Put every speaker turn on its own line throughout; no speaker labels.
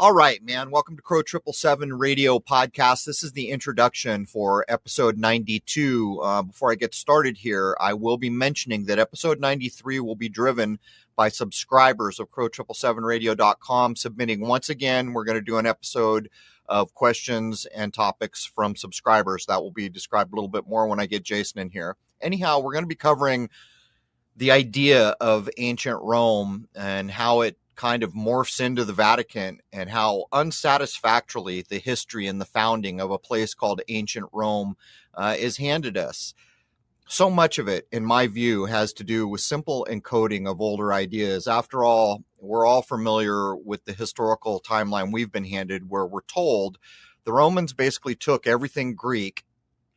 All right, man. Welcome to Crow 777 Radio Podcast. This is the introduction for episode 92. Before I get started here, I will be mentioning that episode 93 will be driven by subscribers of crow777radio.com submitting. Once again, we're going to do an episode of questions and topics from subscribers. That will be described a little bit more when I get Jason in here. Anyhow, we're going to be covering the idea of ancient Rome and how it kind of morphs into the Vatican and how unsatisfactorily the history and the founding of a place called ancient Rome is handed us. So much of it, in my view, has to do with simple encoding of older ideas. After all, we're all familiar with the historical timeline we've been handed, where we're told the Romans basically took everything Greek,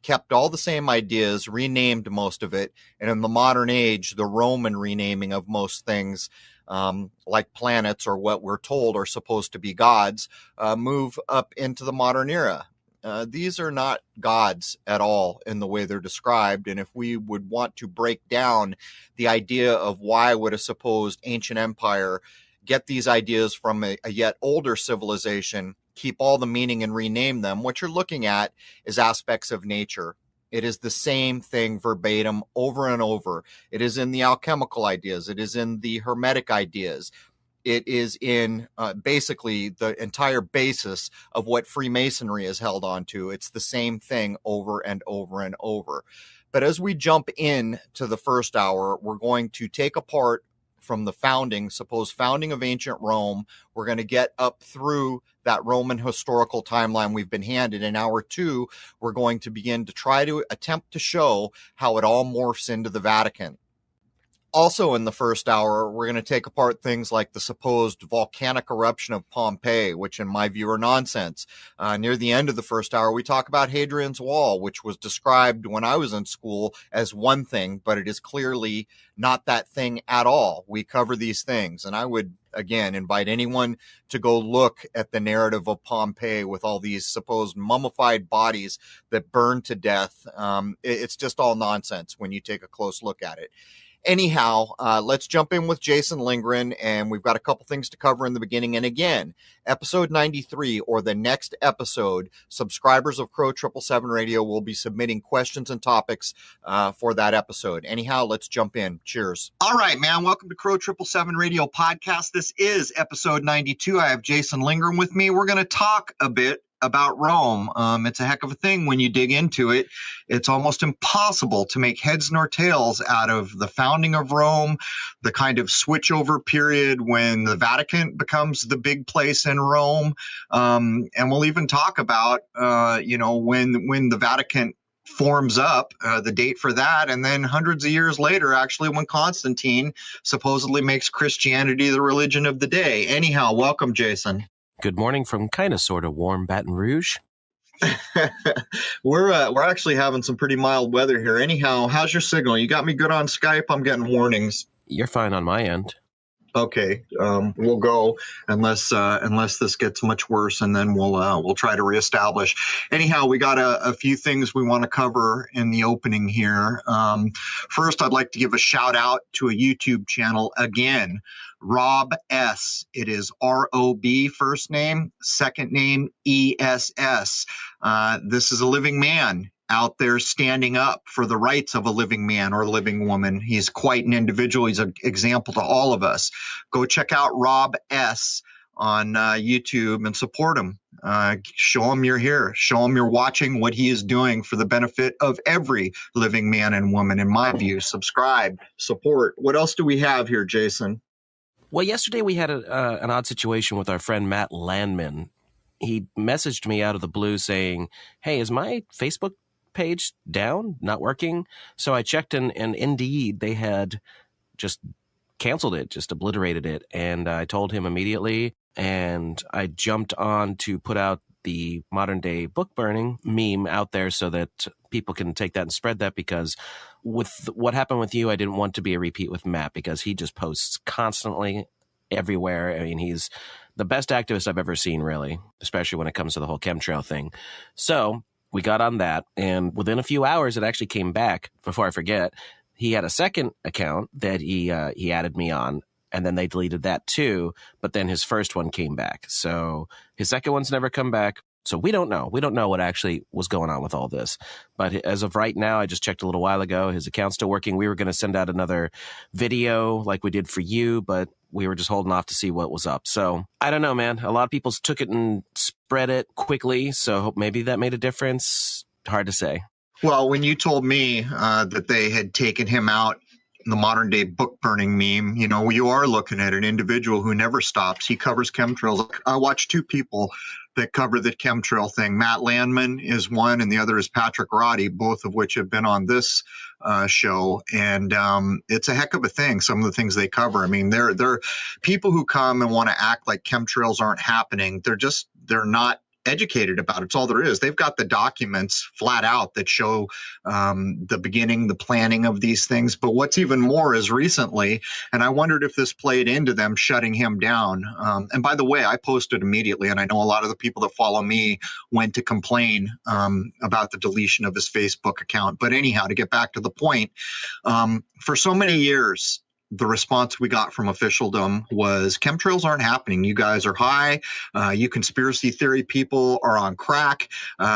kept all the same ideas, renamed most of it, and in the modern age, the Roman renaming of most things, like planets or what we're told are supposed to be gods, move up into the modern era. These are not gods at all in the way they're described. And if we would want to break down the idea of why would a supposed ancient empire get these ideas from a yet older civilization, keep all the meaning and rename them, what you're looking at is aspects of nature. It is the same thing verbatim over and over. It is in the alchemical ideas. It is in the hermetic ideas. It is in basically the entire basis of what Freemasonry is held on to. It's the same thing over and over and over. But as we jump in to the first hour, we're going to take apart from the supposed founding of ancient Rome. We're going to get up through that Roman historical timeline we've been handed. In hour two, we're going to begin to try to attempt to show how it all morphs into the Vatican. Also in the first hour, we're going to take apart things like the supposed volcanic eruption of Pompeii, which in my view are nonsense. Near the end of the first hour, we talk about Hadrian's Wall, which was described when I was in school as one thing, but it is clearly not that thing at all. We cover these things, and I would, again, invite anyone to go look at the narrative of Pompeii with all these supposed mummified bodies that burned to death. It's just all nonsense when you take a close look at it. Anyhow, let's jump in with Jason Lindgren, and we've got a couple things to cover in the beginning. And again, episode 93, or the next episode, subscribers of Crow 777 Radio will be submitting questions and topics for that episode. Anyhow, let's jump in. Cheers. All right, man. Welcome to Crow 777 Radio Podcast. This is episode 92. I have Jason Lindgren with me. We're going to talk a bit about Rome. It's a heck of a thing when you dig into it. It's almost impossible to make heads nor tails out of the founding of Rome, the kind of switchover period when the Vatican becomes the big place in Rome. And we'll even talk about, when the Vatican forms up, the date for that, and then hundreds of years later, actually, when Constantine supposedly makes Christianity the religion of the day. Anyhow, welcome, Jason.
Good morning from kind of sort of warm Baton Rouge.
We're actually having some pretty mild weather here. Anyhow, how's your signal? You got me good on Skype? I'm getting warnings.
You're fine on my end.
Okay, we'll go unless this gets much worse, and then we'll try to reestablish. Anyhow, we got a few things we want to cover in the opening here. First, I'd like to give a shout out to a YouTube channel again. Rob S. It is R-O-B first name, second name E-S-S. This is a living man out there standing up for the rights of a living man or living woman. He's quite an individual. He's an example to all of us. Go check out Rob S. on YouTube and support him. Show him you're here. Show him you're watching what he is doing for the benefit of every living man and woman, in my view. Subscribe, support. What else do we have here, Jason?
Well, yesterday we had an odd situation with our friend Matt Landman. He messaged me out of the blue saying, hey, is my Facebook page down, not working? So I checked, and indeed they had just canceled it, just obliterated it. And I told him immediately, and I jumped on to put out the modern day book burning meme out there so that people can take that and spread that, because with what happened with you, I didn't want to be a repeat with Matt, because he just posts constantly everywhere. I mean, he's the best activist I've ever seen, really, especially when it comes to the whole chemtrail thing. So we got on that, and within a few hours, it actually came back. Before I forget, he had a second account that he added me on, and then they deleted that too. But then his first one came back. So his second one's never come back. So we don't know. We don't know what actually was going on with all this. But as of right now, I just checked a little while ago, his account's still working. We were going to send out another video like we did for you, but we were just holding off to see what was up. So I don't know, man. A lot of people took it and spread it quickly. So maybe that made a difference. Hard to say.
Well, when you told me that they had taken him out, the modern day book burning meme, you are looking at an individual who never stops. He covers chemtrails. I watch two people that cover the chemtrail thing. Matt Landman is one, and the other is Patrick Roddy, both of which have been on this show. And it's a heck of a thing, some of the things they cover. I mean, they're people who come and want to act like chemtrails aren't happening. They're not educated about it. It's all there is. They've got the documents flat out that show the beginning, the planning of these things. But what's even more is recently, and I wondered if this played into them shutting him down. And by the way, I posted immediately, and I know a lot of the people that follow me went to complain about the deletion of his Facebook account. But anyhow, to get back to the point, for so many years, the response we got from officialdom was chemtrails aren't happening. You guys are high. You conspiracy theory people are on crack.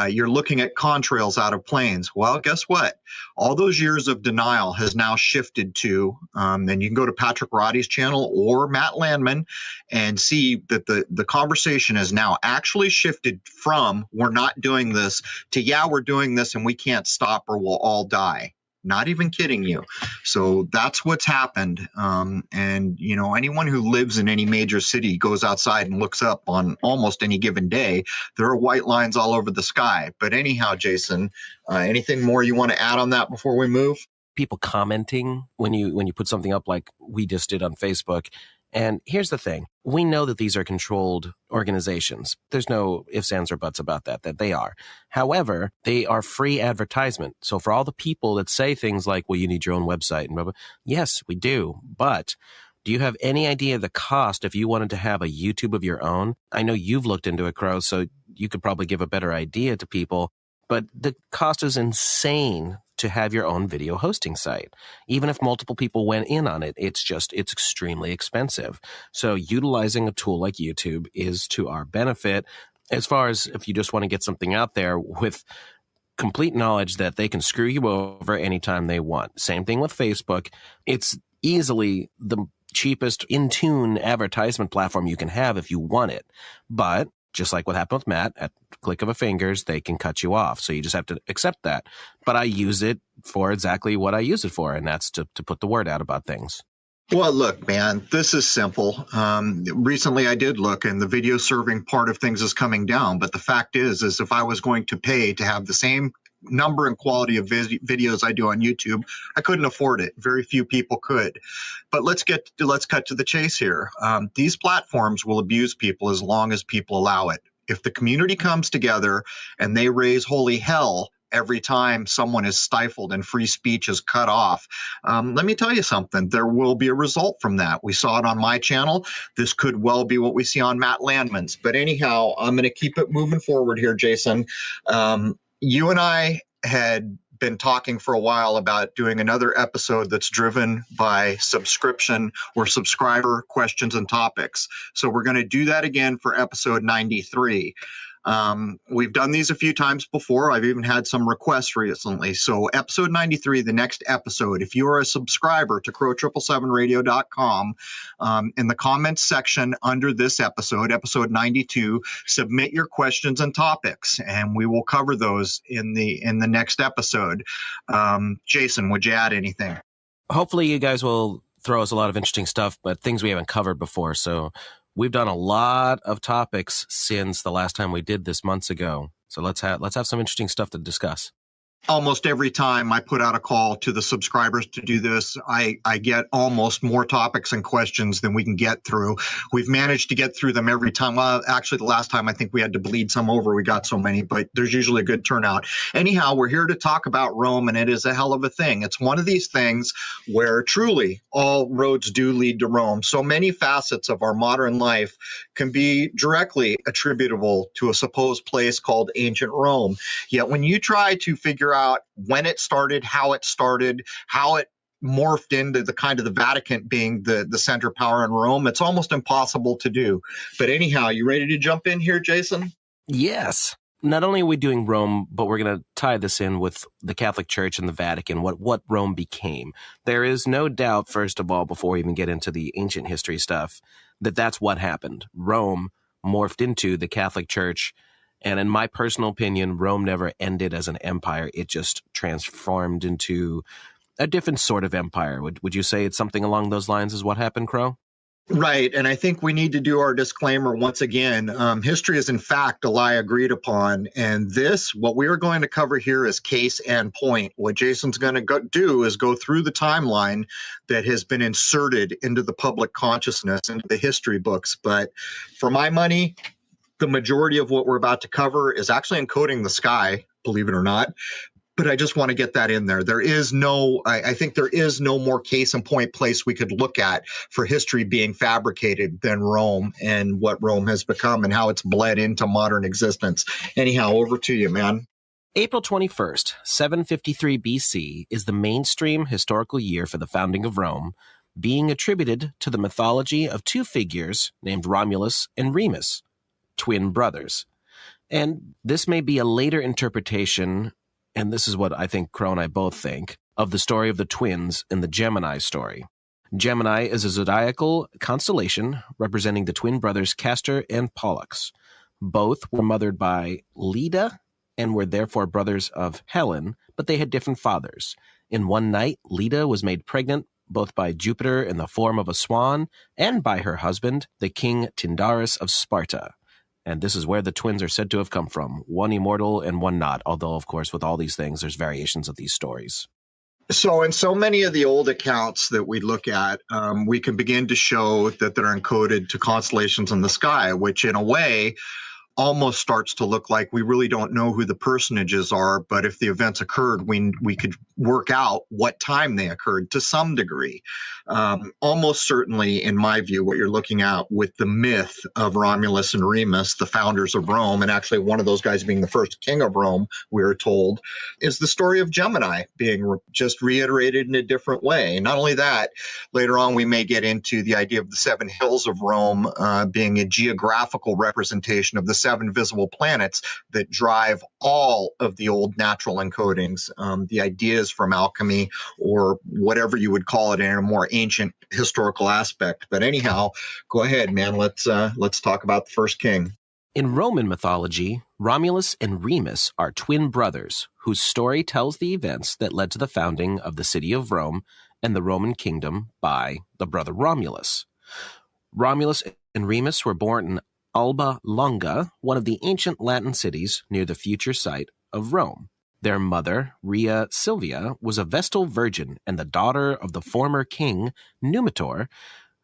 You're looking at contrails out of planes. Well, guess what? All those years of denial has now shifted to, and you can go to Patrick Roddy's channel or Matt Landman and see that the conversation has now actually shifted from we're not doing this to yeah, we're doing this and we can't stop or we'll all die. Not even kidding you. So that's what's happened. And, anyone who lives in any major city goes outside and looks up on almost any given day. There are white lines all over the sky. But anyhow, Jason, anything more you want to add on that before we move?
People commenting when you put something up like we just did on Facebook. And here's the thing. We know that these are controlled organizations. There's no ifs, ands, or buts about that they are. However, they are free advertisement. So for all the people that say things like, well, you need your own website and blah, blah, yes, we do. But do you have any idea the cost if you wanted to have a YouTube of your own? I know you've looked into it, Crow, so you could probably give a better idea to people. But the cost is insane to have your own video hosting site. Even if multiple people went in on it, it's extremely expensive. So utilizing a tool like YouTube is to our benefit as far as if you just want to get something out there with complete knowledge that they can screw you over anytime they want. Same thing with Facebook. It's easily the cheapest in-tune advertisement platform you can have if you want it. But just like what happened with Matt, at the click of a fingers, they can cut you off. So you just have to accept that. But I use it for exactly what I use it for, and that's to put the word out about things.
Well, look, man, this is simple. Recently, I did look, and the video serving part of things is coming down. But the fact is if I was going to pay to have the same number and quality of videos I do on YouTube, I couldn't afford it. Very few people could. But let's cut to the chase here. These platforms will abuse people as long as people allow it. If the community comes together and they raise holy hell every time someone is stifled and free speech is cut off, let me tell you something. There will be a result from that. We saw it on my channel. This could well be what we see on Matt Landman's. But anyhow, I'm going to keep it moving forward here, Jason. You and I had been talking for a while about doing another episode that's driven by subscription or subscriber questions and topics. So we're going to do that again for episode 93. We've done these a few times before. I've even had some requests recently. So episode 93, the next episode, if you are a subscriber to crow777radio.com, in the comments section under this episode 92, submit your questions and topics, and we will cover those in the next episode. Jason, would you add anything?
Hopefully you guys will throw us a lot of interesting stuff, but things we haven't covered before. So we've done a lot of topics since the last time we did this months ago. So let's have some interesting stuff to discuss.
Almost every time I put out a call to the subscribers to do this, I get almost more topics and questions than we can get through. We've managed to get through them every time. Well, actually, the last time I think we had to bleed some over. We got so many, but there's usually a good turnout. Anyhow, we're here to talk about Rome, and it is a hell of a thing. It's one of these things where truly all roads do lead to Rome. So many facets of our modern life can be directly attributable to a supposed place called ancient Rome. Yet when you try to figure out when it started, how it morphed into the kind of the Vatican being the center power in Rome. It's almost impossible to do. But anyhow, you ready to jump in here, Jason?
Yes. Not only are we doing Rome, but we're going to tie this in with the Catholic Church and the Vatican, what Rome became. There is no doubt, first of all, before we even get into the ancient history stuff, that that's what happened. Rome morphed into the Catholic Church. And in my personal opinion, Rome never ended as an empire. It just transformed into a different sort of empire. Would you say it's something along those lines is what happened, Crow?
Right. And I think we need to do our disclaimer once again. History is, in fact, a lie agreed upon. And what we are going to cover here is case and point. What Jason's going to do is go through the timeline that has been inserted into the public consciousness, into the history books. But for my money, the majority of what we're about to cover is actually encoding the sky, believe it or not. But I just want to get that in there. I think there is no more case in point place we could look at for history being fabricated than Rome and what Rome has become and how it's bled into modern existence. Anyhow, over to you, man.
April 21st, 753 BC is the mainstream historical year for the founding of Rome, being attributed to the mythology of two figures named Romulus and Remus, twin brothers. And this may be a later interpretation, and this is what I think Crow and I both think, of the story of the twins in the Gemini story. Gemini is a zodiacal constellation representing the twin brothers Castor and Pollux. Both were mothered by Leda and were therefore brothers of Helen, but they had different fathers. In one night, Leda was made pregnant both by Jupiter in the form of a swan and by her husband, the king Tyndareus of Sparta. And this is where the twins are said to have come from, one immortal and one not, although, of course, with all these things, there's variations of these stories.
So in so many of the old accounts that we look at, we can begin to show that they're encoded to constellations in the sky, which in a way almost starts to look like we really don't know who the personages are, but if the events occurred, we could work out what time they occurred to some degree. Almost certainly, in my view, what you're looking at with the myth of Romulus and Remus, the founders of Rome, and actually one of those guys being the first king of Rome, we're told, is the story of Gemini being just reiterated in a different way. Not only that, later on we may get into the idea of the seven hills of Rome being a geographical representation of the seven visible planets that drive all of the old natural encodings, the ideas from alchemy or whatever you would call it in a more ancient historical aspect. But anyhow, go ahead, man. Let's talk about the first king.
In Roman mythology, Romulus and Remus are twin brothers whose story tells the events that led to the founding of the city of Rome and the Roman kingdom by the brother Romulus. Romulus and Remus were born in Alba Longa, one of the ancient Latin cities near the future site of Rome. Their mother, Rhea Silvia, was a Vestal virgin and the daughter of the former king, Numitor,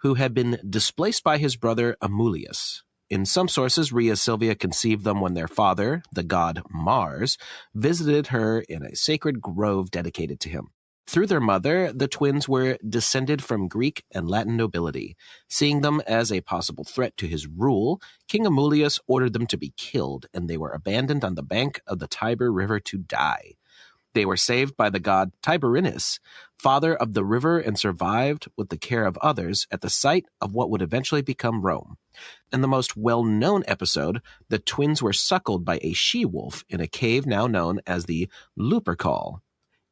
who had been displaced by his brother Amulius. In some sources, Rhea Silvia conceived them when their father, the god Mars, visited her in a sacred grove dedicated to him. Through their mother, the twins were descended from Greek and Latin nobility. Seeing them as a possible threat to his rule, King Amulius ordered them to be killed, and they were abandoned on the bank of the Tiber River to die. They were saved by the god Tiberinus, father of the river, and survived with the care of others at the site of what would eventually become Rome. In the most well-known episode, the twins were suckled by a she-wolf in a cave now known as the Lupercal.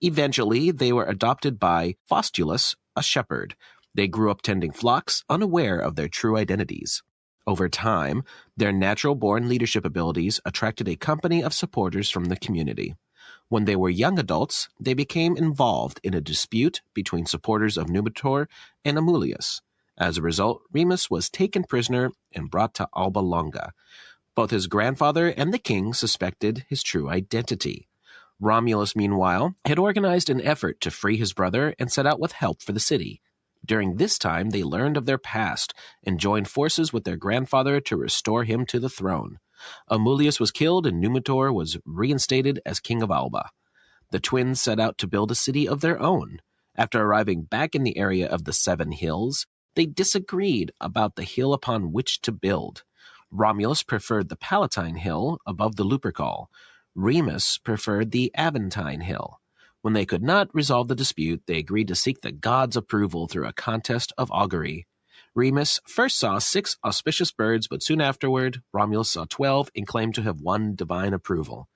Eventually, they were adopted by Faustulus, a shepherd. They grew up tending flocks, unaware of their true identities. Over time, their natural-born leadership abilities attracted a company of supporters from the community. When they were young adults, they became involved in a dispute between supporters of Numitor and Amulius. As a result, Remus was taken prisoner and brought to Alba Longa. Both his grandfather and the king suspected his true identity. Romulus, meanwhile, had organized an effort to free his brother and set out with help for the city. During this time, they learned of their past and joined forces with their grandfather to restore him to the throne. Amulius was killed and Numitor was reinstated as king of Alba. The twins set out to build a city of their own. After arriving back in the area of the Seven Hills, they disagreed about the hill upon which to build. Romulus preferred the Palatine Hill above the Lupercal. Remus preferred the Aventine Hill. When they could not resolve the dispute, they agreed to seek the gods' approval through a contest of augury. Remus first saw 6 auspicious birds, but soon afterward, Romulus saw 12 and claimed to have won divine approval.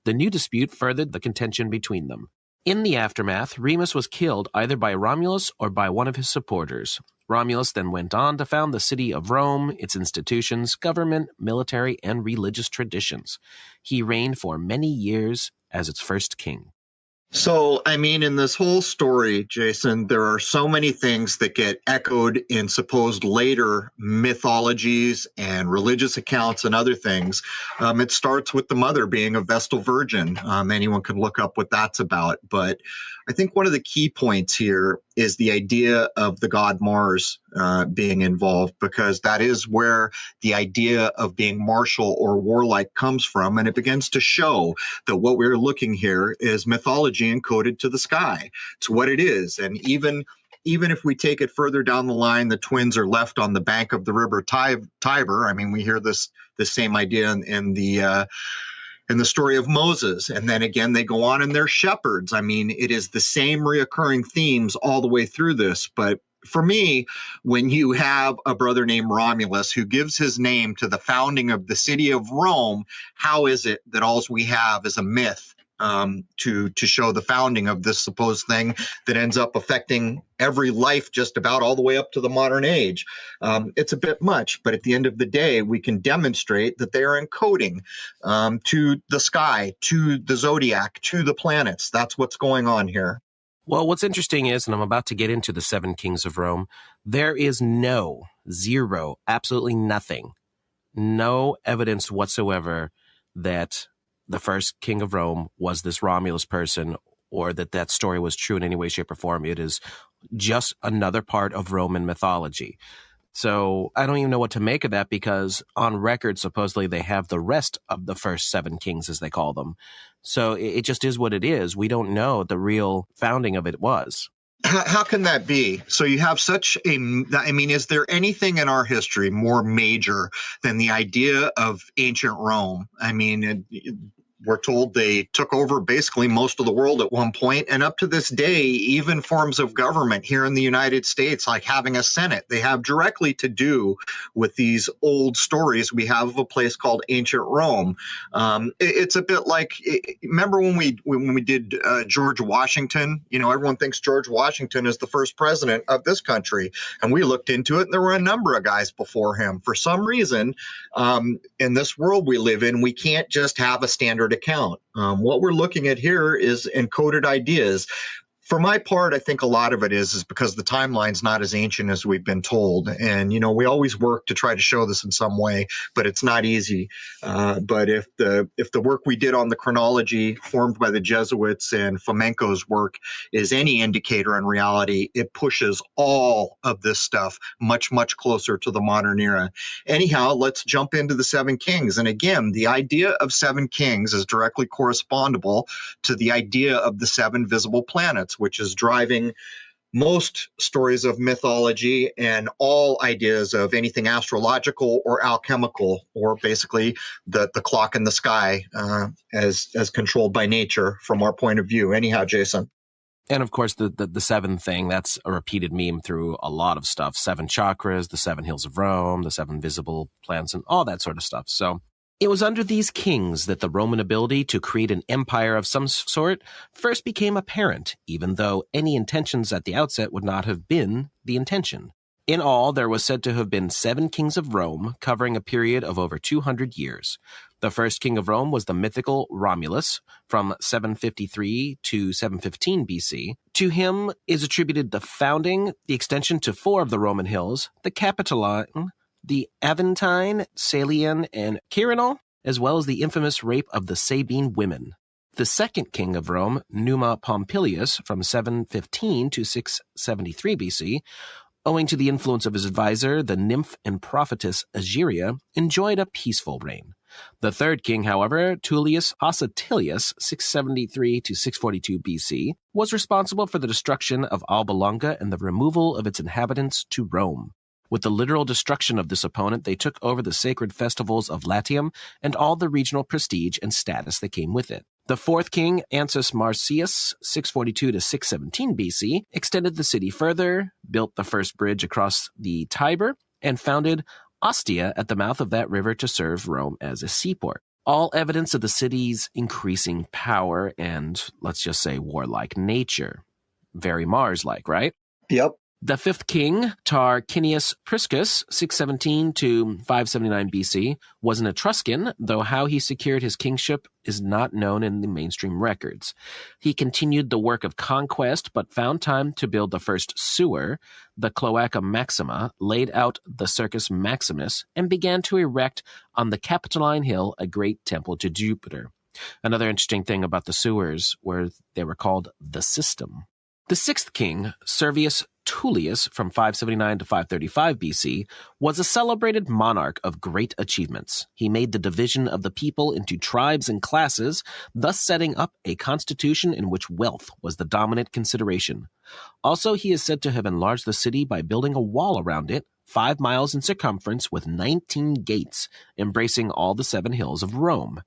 The new dispute furthered the contention between them. In the aftermath, Remus was killed either by Romulus or by one of his supporters. Romulus then went on to found the city of Rome, its institutions, government, military, and religious traditions. He reigned for many years as its first king.
So, I mean, in this whole story, Jason, there are so many things that get echoed in supposed later mythologies and religious accounts and other things. It starts with the mother being a Vestal Virgin. Anyone can look up what that's about. But I think one of the key points here is the idea of the god Mars being involved, because that is where the idea of being martial or warlike comes from. And it begins to show that what we're looking here is mythology encoded to the sky. It's what it is. And even if we take it further down the line, the twins are left on the bank of the river Tiber. I mean, we hear the same idea in the story of Moses. And then again, they go on and they're shepherds. I mean, it is the same reoccurring themes all the way through this. But for me, when you have a brother named Romulus who gives his name to the founding of the city of Rome, how is it that all we have is a myth to show the founding of this supposed thing that ends up affecting every life just about all the way up to the modern age? It's a bit much, but at the end of the day, we can demonstrate that they are encoding to the sky, to the zodiac, to the planets. That's what's going on here.
Well, what's interesting is, and I'm about to get into the 7 kings of Rome, there is zero, absolutely nothing, no evidence whatsoever that the first king of Rome was this Romulus person, or that story was true in any way, shape, or form. It is just another part of Roman mythology. So I don't even know what to make of that, because on record, supposedly they have the rest of the first 7 kings, as they call them. So it just is what it is. We don't know what the real founding of it was.
How can that be? So you have I mean, is there anything in our history more major than the idea of ancient Rome? I mean, we're told they took over basically most of the world at one point, and up to this day, even forms of government here in the United States, like having a Senate, they have directly to do with these old stories we have of a place called ancient Rome. It's a bit like, remember when we did George Washington? You know, everyone thinks George Washington is the first president of this country, and we looked into it, and there were a number of guys before him. For some reason, in this world we live in, we can't just have a standard account. What we're looking at here is encoded ideas. For my part, I think a lot of it is because the timeline's not as ancient as we've been told. And, you know, we always work to try to show this in some way, but it's not easy. But if the work we did on the chronology formed by the Jesuits and Fomenko's work is any indicator in reality, it pushes all of this stuff much, much closer to the modern era. Anyhow, let's jump into the 7 kings. And again, the idea of 7 kings is directly correspondable to the idea of the 7 visible planets, which is driving most stories of mythology and all ideas of anything astrological or alchemical, or basically the clock in the sky as controlled by nature from our point of view. Anyhow, Jason.
And of course, the 7 thing, that's a repeated meme through a lot of stuff. 7 chakras, the 7 hills of Rome, the 7 visible planets, and all that sort of stuff. So it was under these kings that the Roman ability to create an empire of some sort first became apparent, even though any intentions at the outset would not have been the intention. In all, there was said to have been 7 kings of Rome, covering a period of over 200 years. The first king of Rome was the mythical Romulus, from 753 to 715 BC. To him is attributed the founding, the extension to 4 of the Roman hills, the Capitoline, the Aventine, Salian, and Quirinal, as well as the infamous rape of the Sabine women. The second king of Rome, Numa Pompilius, from 715 to 673 BC, owing to the influence of his advisor, the nymph and prophetess Egeria, enjoyed a peaceful reign. The third king, however, Tullius Hostatilius, 673 to 642 BC, was responsible for the destruction of Alba Longa and the removal of its inhabitants to Rome. With the literal destruction of this opponent, they took over the sacred festivals of Latium and all the regional prestige and status that came with it. The fourth king, Ansus Marcius, 642 to 617 BC, extended the city further, built the first bridge across the Tiber, and founded Ostia at the mouth of that river to serve Rome as a seaport. All evidence of the city's increasing power and, let's just say, warlike nature. Very Mars-like, right?
Yep.
The fifth king, Tarquinius Priscus, 617 to 579 BC, was an Etruscan, though how he secured his kingship is not known in the mainstream records. He continued the work of conquest, but found time to build the first sewer, the Cloaca Maxima, laid out the Circus Maximus, and began to erect on the Capitoline Hill a great temple to Jupiter. Another interesting thing about the sewers were they were called the System. The sixth king, Servius Tullius, from 579 to 535 BC, was a celebrated monarch of great achievements. He made the division of the people into tribes and classes, thus setting up a constitution in which wealth was the dominant consideration. Also, he is said to have enlarged the city by building a wall around it, 5 miles in circumference with 19 gates, embracing all the 7 hills of Rome.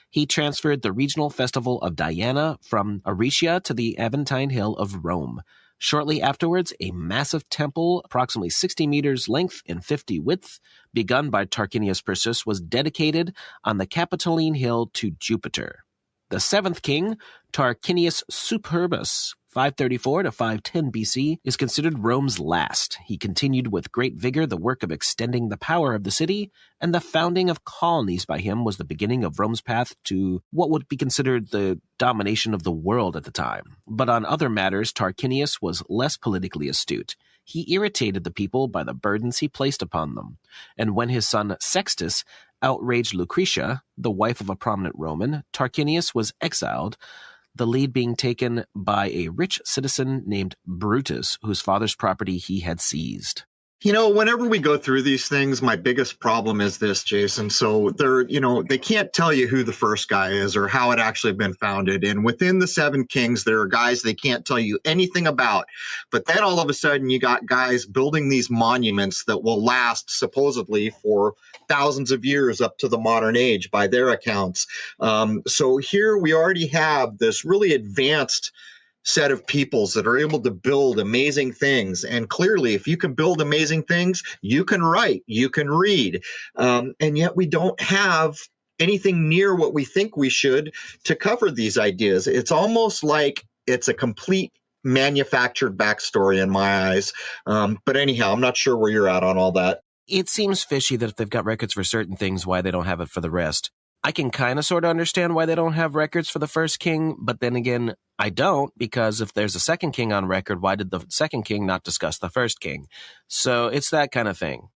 He transferred the regional festival of Diana from Aricia to the Aventine Hill of Rome. Shortly afterwards, a massive temple, approximately 60 meters length and 50 width, begun by Tarquinius Priscus, was dedicated on the Capitoline Hill to Jupiter. The seventh king, Tarquinius Superbus, 534 to 510 BC, is considered Rome's last. He continued with great vigor the work of extending the power of the city, and the founding of colonies by him was the beginning of Rome's path to what would be considered the domination of the world at the time. But on other matters, Tarquinius was less politically astute. He irritated the people by the burdens he placed upon them. And when his son Sextus outraged Lucretia, the wife of a prominent Roman, Tarquinius was exiled, the lead being taken by a rich citizen named Brutus, whose father's property he had seized.
You know, whenever we go through these things, my biggest problem is this, Jason. So they can't tell you who the first guy is or how it actually been founded. And within the 7 kings, there are guys they can't tell you anything about. But then all of a sudden, you got guys building these monuments that will last supposedly for thousands of years up to the modern age by their accounts. So here we already have this really advanced set of peoples that are able to build amazing things. And clearly, if you can build amazing things, you can write, you can read. And yet we don't have anything near what we think we should to cover these ideas. It's almost like it's a complete manufactured backstory in my eyes. But anyhow, I'm not sure where you're at on all that.
It seems fishy that if they've got records for certain things, why they don't have it for the rest. I can kind of sort of understand why they don't have records for the first king, but then again, I don't, because if there's a second king on record, why did the second king not discuss the first king? So it's that kind of thing.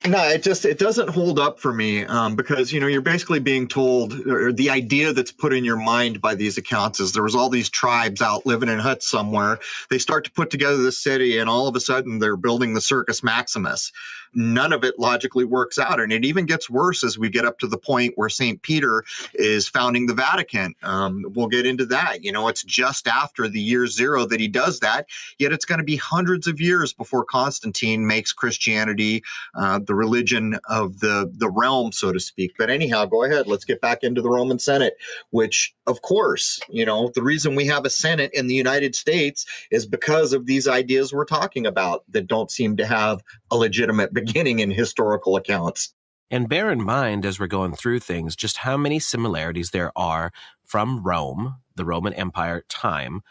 No, it doesn't hold up for me because, you're basically being told, or the idea that's put in your mind by these accounts is there was all these tribes out living in huts somewhere. They start to put together the city and all of a sudden they're building the Circus Maximus. None of it logically works out. And it even gets worse as we get up to the point where St. Peter is founding the Vatican. We'll get into that. It's just after the year 0 that he does that, yet it's going to be hundreds of years before Constantine makes Christianity the religion of the realm, so to speak. But anyhow, go ahead. Let's get back into the Roman Senate, which, of course, the reason we have a Senate in the United States is because of these ideas we're talking about that don't seem to have a legitimate beginning in historical accounts.
And bear in mind, as we're going through things, just how many similarities there are from Rome, the Roman Empire time,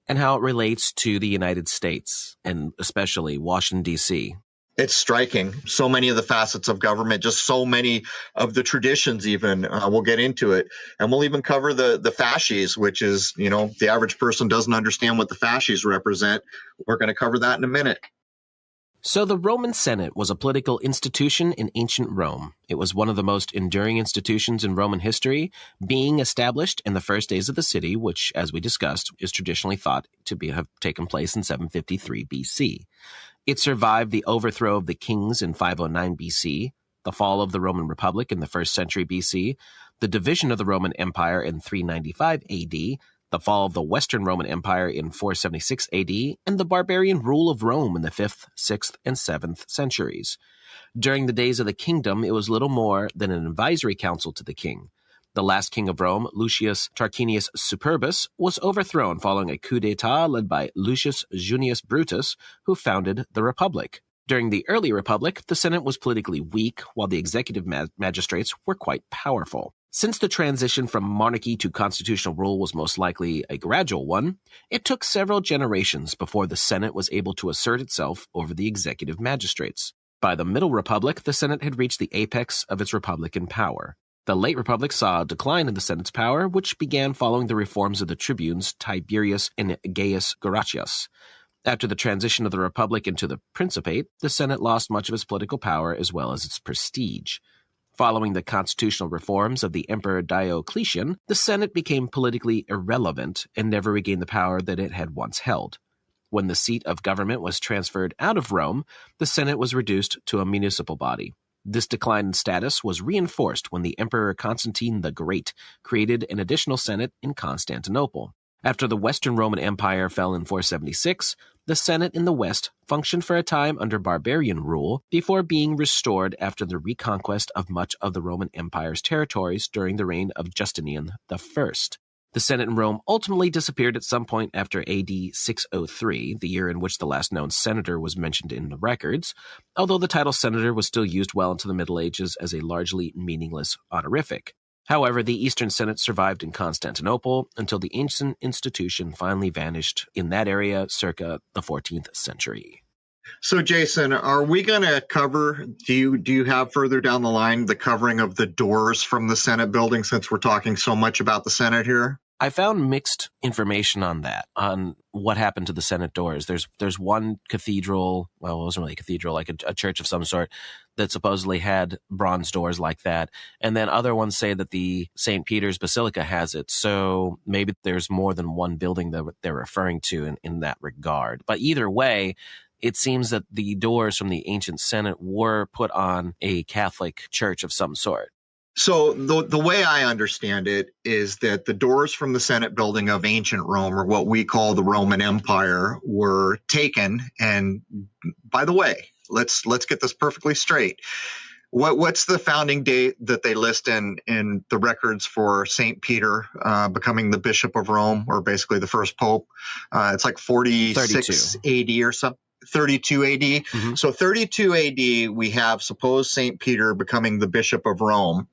and how it relates to the United States, and especially Washington, D.C.
It's striking. So many of the facets of government, just so many of the traditions even. We'll get into it. And we'll even cover the fasces, which is, the average person doesn't understand what the fasces represent. We're going to cover that in a minute.
So the Roman Senate was a political institution in ancient Rome. It was one of the most enduring institutions in Roman history, being established in the first days of the city, which, as we discussed, is traditionally thought to have taken place in 753 BC. It survived the overthrow of the kings in 509 BC, the fall of the Roman Republic in the 1st century BC, the division of the Roman Empire in 395 AD, the fall of the Western Roman Empire in 476 AD, and the barbarian rule of Rome in the 5th, 6th, and 7th centuries. During the days of the kingdom, it was little more than an advisory council to the king. The last king of Rome, Lucius Tarquinius Superbus, was overthrown following a coup d'état led by Lucius Junius Brutus, who founded the Republic. During the early Republic, the Senate was politically weak, while the executive magistrates were quite powerful. Since the transition from monarchy to constitutional rule was most likely a gradual one, it took several generations before the Senate was able to assert itself over the executive magistrates. By the Middle Republic, the Senate had reached the apex of its republican power. The Late Republic saw a decline in the Senate's power, which began following the reforms of the tribunes Tiberius and Gaius Gracchus. After the transition of the Republic into the Principate, the Senate lost much of its political power as well as its prestige. Following the constitutional reforms of the Emperor Diocletian, the Senate became politically irrelevant and never regained the power that it had once held. When the seat of government was transferred out of Rome, the Senate was reduced to a municipal body. This decline in status was reinforced when the Emperor Constantine the Great created an additional Senate in Constantinople. After the Western Roman Empire fell in 476, the Senate in the West functioned for a time under barbarian rule before being restored after the reconquest of much of the Roman Empire's territories during the reign of Justinian I. The Senate in Rome ultimately disappeared at some point after AD 603, the year in which the last known senator was mentioned in the records, although the title senator was still used well into the Middle Ages as a largely meaningless honorific. However, the Eastern Senate survived in Constantinople until the ancient institution finally vanished in that area circa the 14th century.
So, Jason, are we going to cover, do you have further down the line the covering of the doors from the Senate building, since we're talking so much about the Senate here?
I found mixed information on that, on what happened to the Senate doors. There's one cathedral, well, it wasn't really a cathedral, like a church of some sort, that supposedly had bronze doors like that. And then other ones say that the St. Peter's Basilica has it. So maybe there's more than one building that they're referring to in that regard. But either way, it seems that the doors from the ancient Senate were put on a Catholic church of some sort.
So the way I understand it is that the doors from the Senate building of ancient Rome, or what we call the Roman Empire, were taken. And by the way, let's get this perfectly straight. What's the founding date that they list in the records for St. Peter becoming the Bishop of Rome, or basically the first pope? It's like 46 AD or something. 32 AD.
Mm-hmm.
So 32 AD, we have supposed St. Peter becoming the Bishop of Rome.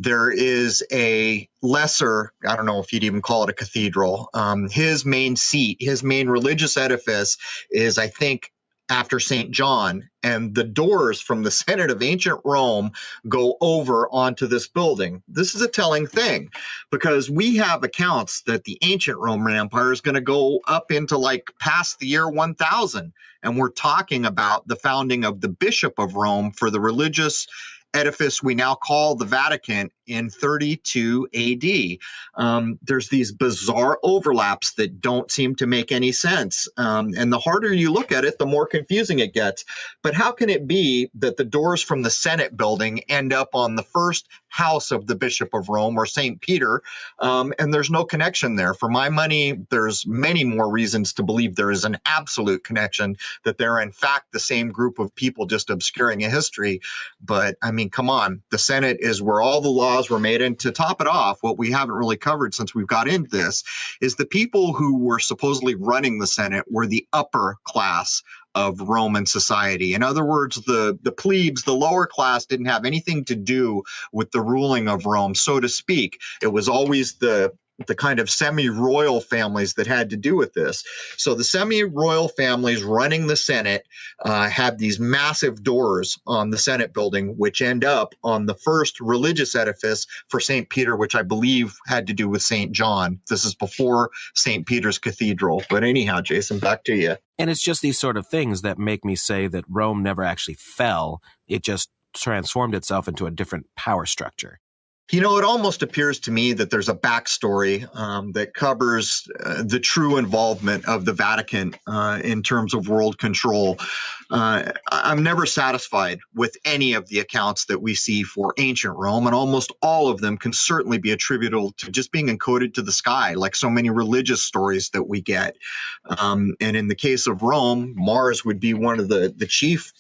There is a lesser, I don't know if you'd even call it a cathedral. His main seat, his main religious edifice is, I think, after St. John, and the doors from the Senate of ancient Rome go over onto this building. This is a telling thing, because we have accounts that the ancient Roman Empire is going to go up into like past the year 1000. And we're talking about the founding of the Bishop of Rome for the religious edifice we now call the Vatican in 32 AD. There's these bizarre overlaps that don't seem to make any sense. And the harder you look at it, the more confusing it gets. But how can it be that the doors from the Senate building end up on the first house of the Bishop of Rome, or St. Peter, and there's no connection there? For my money, there's many more reasons to believe there is an absolute connection, that they're in fact the same group of people just obscuring a history. But I mean, come on, the Senate is where all the laws were made. And to top it off, what we haven't really covered since we've got into this is the people who were supposedly running the Senate were the upper class of Roman society. In other words, the plebes, the lower class, didn't have anything to do with the ruling of Rome, so to speak. It was always the kind of semi-royal families that had to do with this. So the semi-royal families running the Senate had these massive doors on the Senate building, which end up on the first religious edifice for St. Peter, which I believe had to do with St. John. This is before St. Peter's Cathedral. But anyhow, Jason, back to you.
And it's just these sort of things that make me say that Rome never actually fell. It just transformed itself into a different power structure.
You know, it almost appears to me that there's a backstory that covers the true involvement of the Vatican in terms of world control. I'm never satisfied with any of the accounts that we see for ancient Rome, and almost all of them can certainly be attributable to just being encoded to the sky, like so many religious stories that we get. And in the case of Rome, Mars would be one of the chief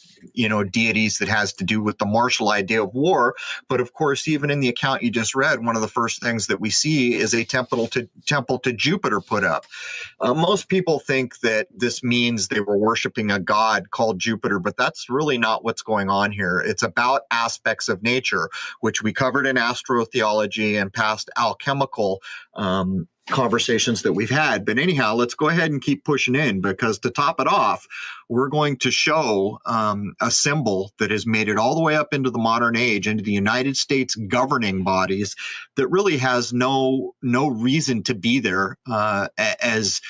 deities that has to do with the martial idea of war. But of course, even in the account you just read, one of the first things that we see is a temple to Jupiter put up. Most people think that this means they were worshiping a god called Jupiter, but that's really not what's going on here. It's about aspects of nature, which we covered in astrotheology and past alchemical conversations that we've had. But anyhow, let's go ahead and keep pushing in, because to top it off, we're going to show a symbol that has made it all the way up into the modern age, into the United States governing bodies, that really has no reason to be there as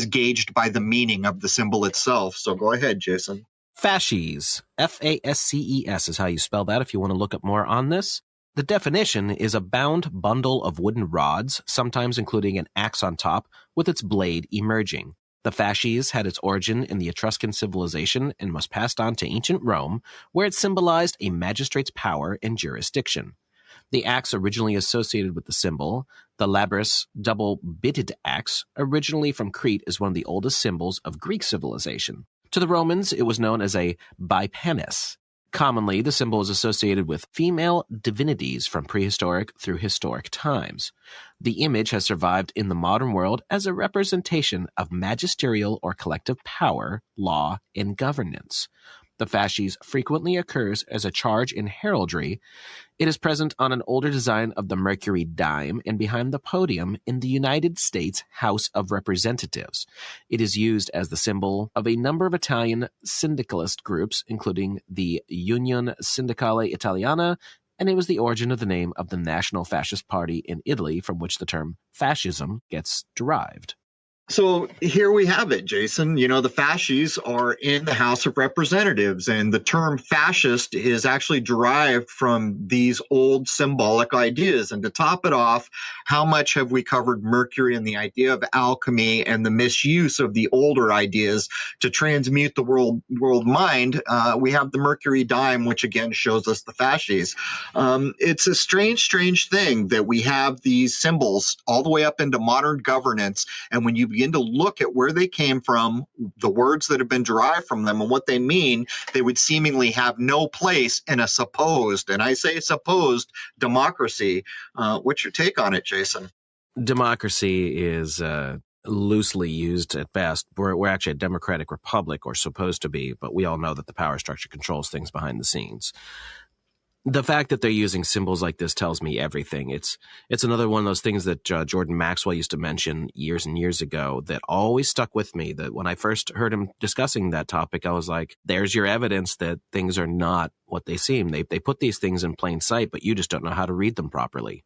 gauged by the meaning of the symbol itself. So go ahead, Jason.
Fasces, F-A-S-C-E-S is how you spell that if you want to look up more on this. The definition is a bound bundle of wooden rods, sometimes including an axe on top, with its blade emerging. The fasces had its origin in the Etruscan civilization and was passed on to ancient Rome, where it symbolized a magistrate's power and jurisdiction. The axe originally associated with the symbol, the labrys double-bitted axe, originally from Crete, is one of the oldest symbols of Greek civilization. To the Romans, it was known as a bipanis. Commonly, the symbol is associated with female divinities from prehistoric through historic times. The image has survived in the modern world as a representation of magisterial or collective power, law, and governance. The fasces frequently occurs as a charge in heraldry. It is present on an older design of the Mercury dime and behind the podium in the United States House of Representatives. It is used as the symbol of a number of Italian syndicalist groups, including the Unione Sindacale Italiana, and it was the origin of the name of the National Fascist Party in Italy, from which the term fascism gets derived.
So here we have it, Jason. The fasces are in the House of Representatives, and the term fascist is actually derived from these old symbolic ideas. And to top it off, how much have we covered Mercury and the idea of alchemy and the misuse of the older ideas to transmute the world mind? We have the Mercury dime, which again shows us the fasces. It's a strange thing that we have these symbols all the way up into modern governance, and when you begin to look at where they came from, the words that have been derived from them and what they mean, they would seemingly have no place in a supposed, and I say supposed, democracy. What's your take on it, Jason?
Democracy is loosely used at best. We're actually a democratic republic, or supposed to be, but we all know that the power structure controls things behind the scenes. The fact that they're using symbols like this tells me everything. It's another one of those things that Jordan Maxwell used to mention years and years ago that always stuck with me, that when I first heard him discussing that topic, I was like, there's your evidence that things are not what they seem. They put these things in plain sight, but you just don't know how to read them properly.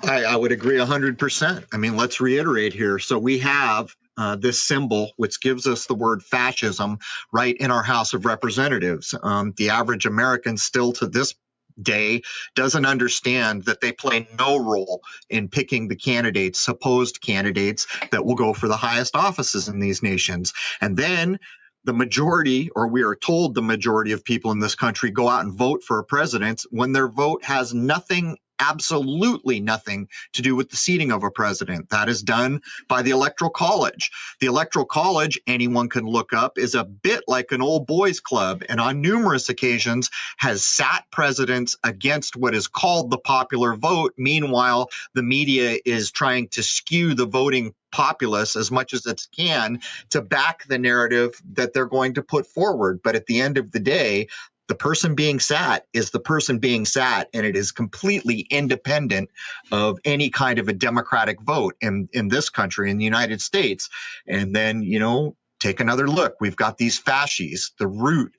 I would agree 100%. I mean, let's reiterate here. So we have this symbol, which gives us the word fascism, right in our House of Representatives. The average American still to this day doesn't understand that they play no role in picking the candidates, supposed candidates, that will go for the highest offices in these nations. And then the majority, or we are told the majority of people in this country, go out and vote for a president when their vote has nothing, absolutely nothing, to do with the seating of a president. That is done by the Electoral College. The Electoral College, anyone can look up, is a bit like an old boys club, and on numerous occasions has sat presidents against what is called the popular vote. Meanwhile, the media is trying to skew the voting populace as much as it can to back the narrative that they're going to put forward. But at the end of the day, the person being sat is the person being sat, and it is completely independent of any kind of a democratic vote in this country, in the United States. And then, take another look. We've got these fasces, the root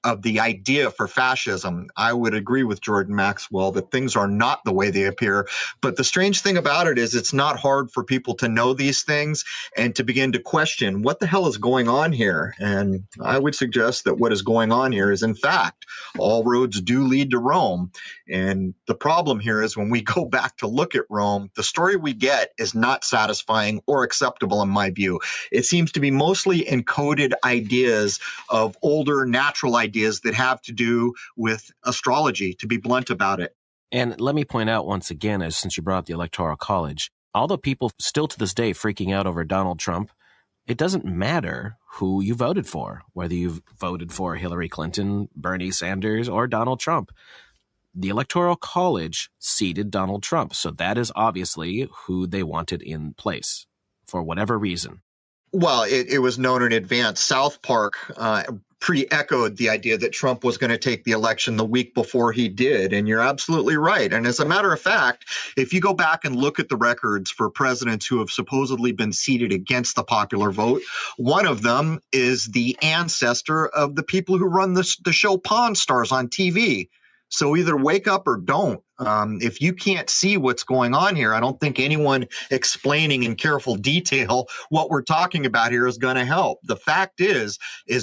of the idea for fascism. I would agree with Jordan Maxwell that things are not the way they appear. But the strange thing about it is it's not hard for people to know these things and to begin to question what the hell is going on here. And I would suggest that what is going on here is, in fact, all roads do lead to Rome. And the problem here is when we go back to look at Rome, the story we get is not satisfying or acceptable in my view. It seems to be mostly encoded ideas of older natural ideas that have to do with astrology, to be blunt about it.
And let me point out once again, since you brought up the Electoral College, although people still to this day freaking out over Donald Trump, It doesn't matter who you voted for, whether you voted for Hillary Clinton, Bernie Sanders, or Donald Trump. The Electoral College seated Donald Trump, so that is obviously who they wanted in place for whatever reason.
Well, it was known in advance. South Park pre-echoed the idea that Trump was going to take the election the week before he did. And you're absolutely right. And as a matter of fact, if you go back and look at the records for presidents who have supposedly been seated against the popular vote, one of them is the ancestor of the people who run the show Pawn Stars on TV. So either wake up or don't. If you can't see what's going on here, I don't think anyone explaining in careful detail what we're talking about here is going to help. The fact is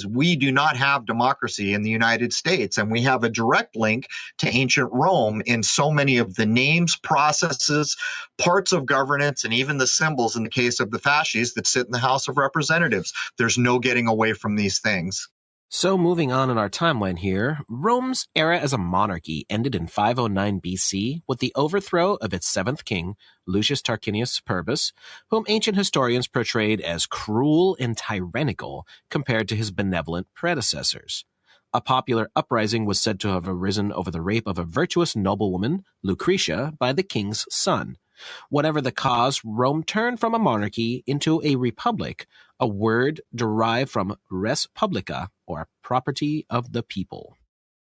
we do not have democracy in the United States, and we have a direct link to ancient Rome in so many of the names, processes, parts of governance, and even the symbols in the case of the fasces that sit in the House of Representatives. There's no getting away from these things.
So moving on in our timeline here, Rome's era as a monarchy ended in 509 BC with the overthrow of its seventh king, Lucius Tarquinius Superbus, whom ancient historians portrayed as cruel and tyrannical compared to his benevolent predecessors. A popular uprising was said to have arisen over the rape of a virtuous noblewoman, Lucretia, by the king's son. Whatever the cause, Rome turned from a monarchy into a republic, a word derived from res publica, or property of the people.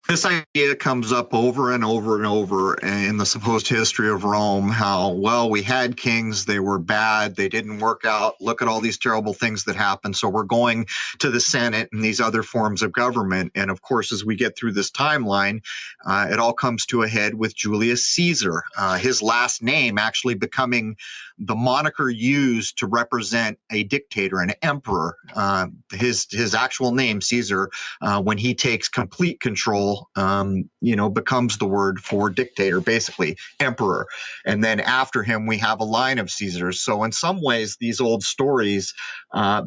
This idea comes up over and over and over in the supposed history of Rome, how, well, we had kings, they were bad, they didn't work out, look at all these terrible things that happened, so we're going to the Senate and these other forms of government. And of course, as we get through this timeline, it all comes to a head with Julius Caesar, his last name actually becoming the moniker used to represent a dictator, an emperor. His actual name, Caesar, when he takes complete control, becomes the word for dictator, basically emperor. And then after him, we have a line of Caesars. So in some ways, these old stories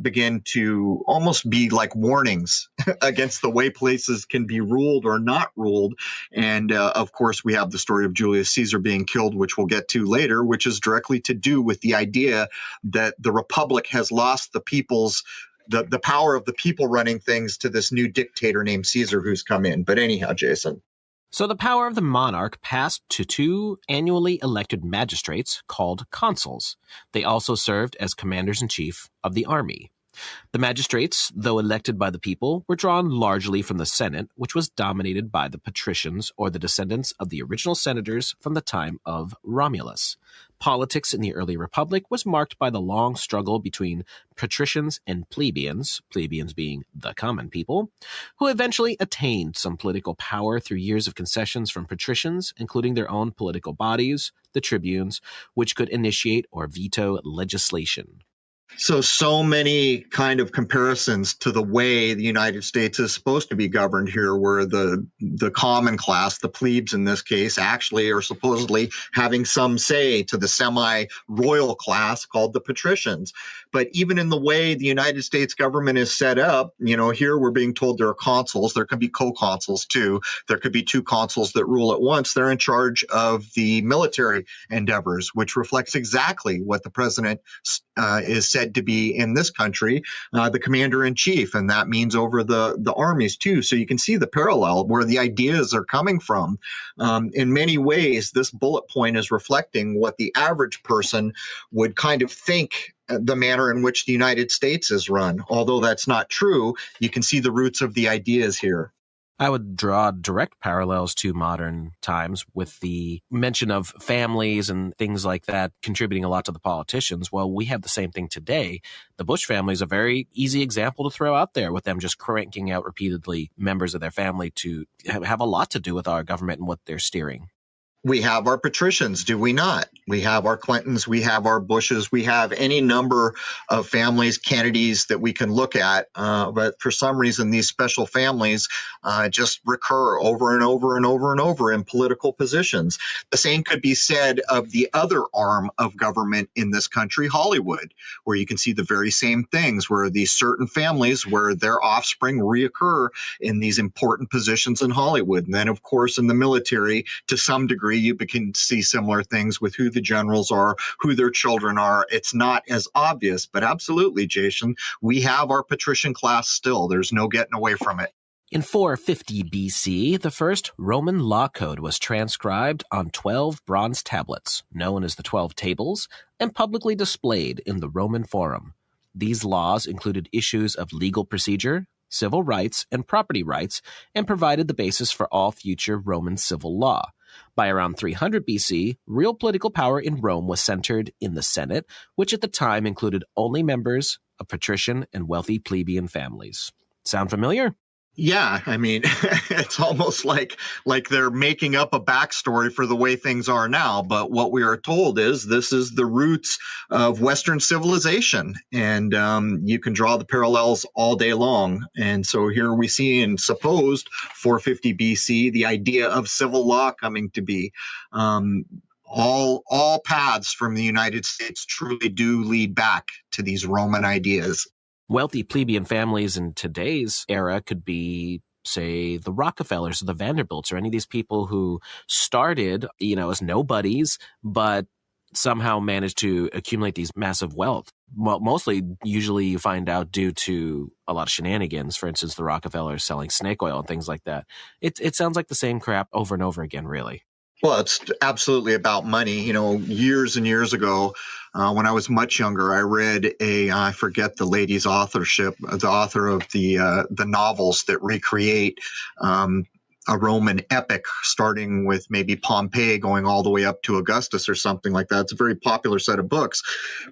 begin to almost be like warnings against the way places can be ruled or not ruled. And of course, we have the story of Julius Caesar being killed, which we'll get to later, which is directly to do with the idea that the Republic has lost the people's the power of the people running things to this new dictator named Caesar who's come in. But anyhow, Jason.
So the power of the monarch passed to two annually elected magistrates called consuls. They also served as commanders-in-chief of the army. The magistrates, though elected by the people, were drawn largely from the Senate, which was dominated by the patricians or the descendants of the original senators from the time of Romulus. Politics in the early republic was marked by the long struggle between patricians and plebeians being the common people, who eventually attained some political power through years of concessions from patricians, including their own political bodies, the tribunes, which could initiate or veto legislation.
So many kind of comparisons to the way the United States is supposed to be governed here, where the common class, the plebes in this case, actually are supposedly having some say to the semi-royal class called the patricians. But even in the way the United States government is set up, here we're being told there are consuls. There could be co-consuls too. There could be two consuls that rule at once. They're in charge of the military endeavors, which reflects exactly what the president is said to be in this country, the commander-in-chief, and that means over the armies too. So you can see the parallel where the ideas are coming from. In many ways, this bullet point is reflecting what the average person would kind of think the manner in which the United States is run. Although that's not true, you can see the roots of the ideas here.
I would draw direct parallels to modern times with the mention of families and things like that contributing a lot to the politicians. Well, we have the same thing today. The Bush family is a very easy example to throw out there, with them just cranking out repeatedly members of their family to have a lot to do with our government and what they're steering.
We have our patricians, do we not? We have our Clintons, we have our Bushes, we have any number of families, Kennedys that we can look at. But for some reason, these special families just recur over and over and over and over in political positions. The same could be said of the other arm of government in this country, Hollywood, where you can see the very same things, where these certain families, where their offspring reoccur in these important positions in Hollywood. And then, of course, in the military, to some degree, history, you can see similar things with who the generals are, who their children are. It's not as obvious, but absolutely, Jason, we have our patrician class still. There's no getting away from it.
In 450 BC, the first Roman law code was transcribed on 12 bronze tablets, known as the 12 Tables, and publicly displayed in the Roman Forum. These laws included issues of legal procedure, civil rights, and property rights, and provided the basis for all future Roman civil law. By around 300 BC, real political power in Rome was centered in the Senate, which at the time included only members of patrician and wealthy plebeian families. Sound familiar?
Yeah, I mean, it's almost like they're making up a backstory for the way things are now. But what we are told is this is the roots of Western civilization. And you can draw the parallels all day long. And so here we see in supposed 450 BC, the idea of civil law coming to be. All paths from the United States truly do lead back to these Roman ideas.
Wealthy plebeian families in today's era could be, say, the Rockefellers or the Vanderbilts or any of these people who started, as nobodies, but somehow managed to accumulate these massive wealth. Well, mostly, usually you find out due to a lot of shenanigans. For instance, the Rockefellers selling snake oil and things like that. It sounds like the same crap over and over again, really.
Well, it's absolutely about money. Years and years ago, when I was much younger, I read I forget the lady's authorship, the author of the novels that recreate a Roman epic, starting with maybe Pompeii, going all the way up to Augustus or something like that. It's a very popular set of books,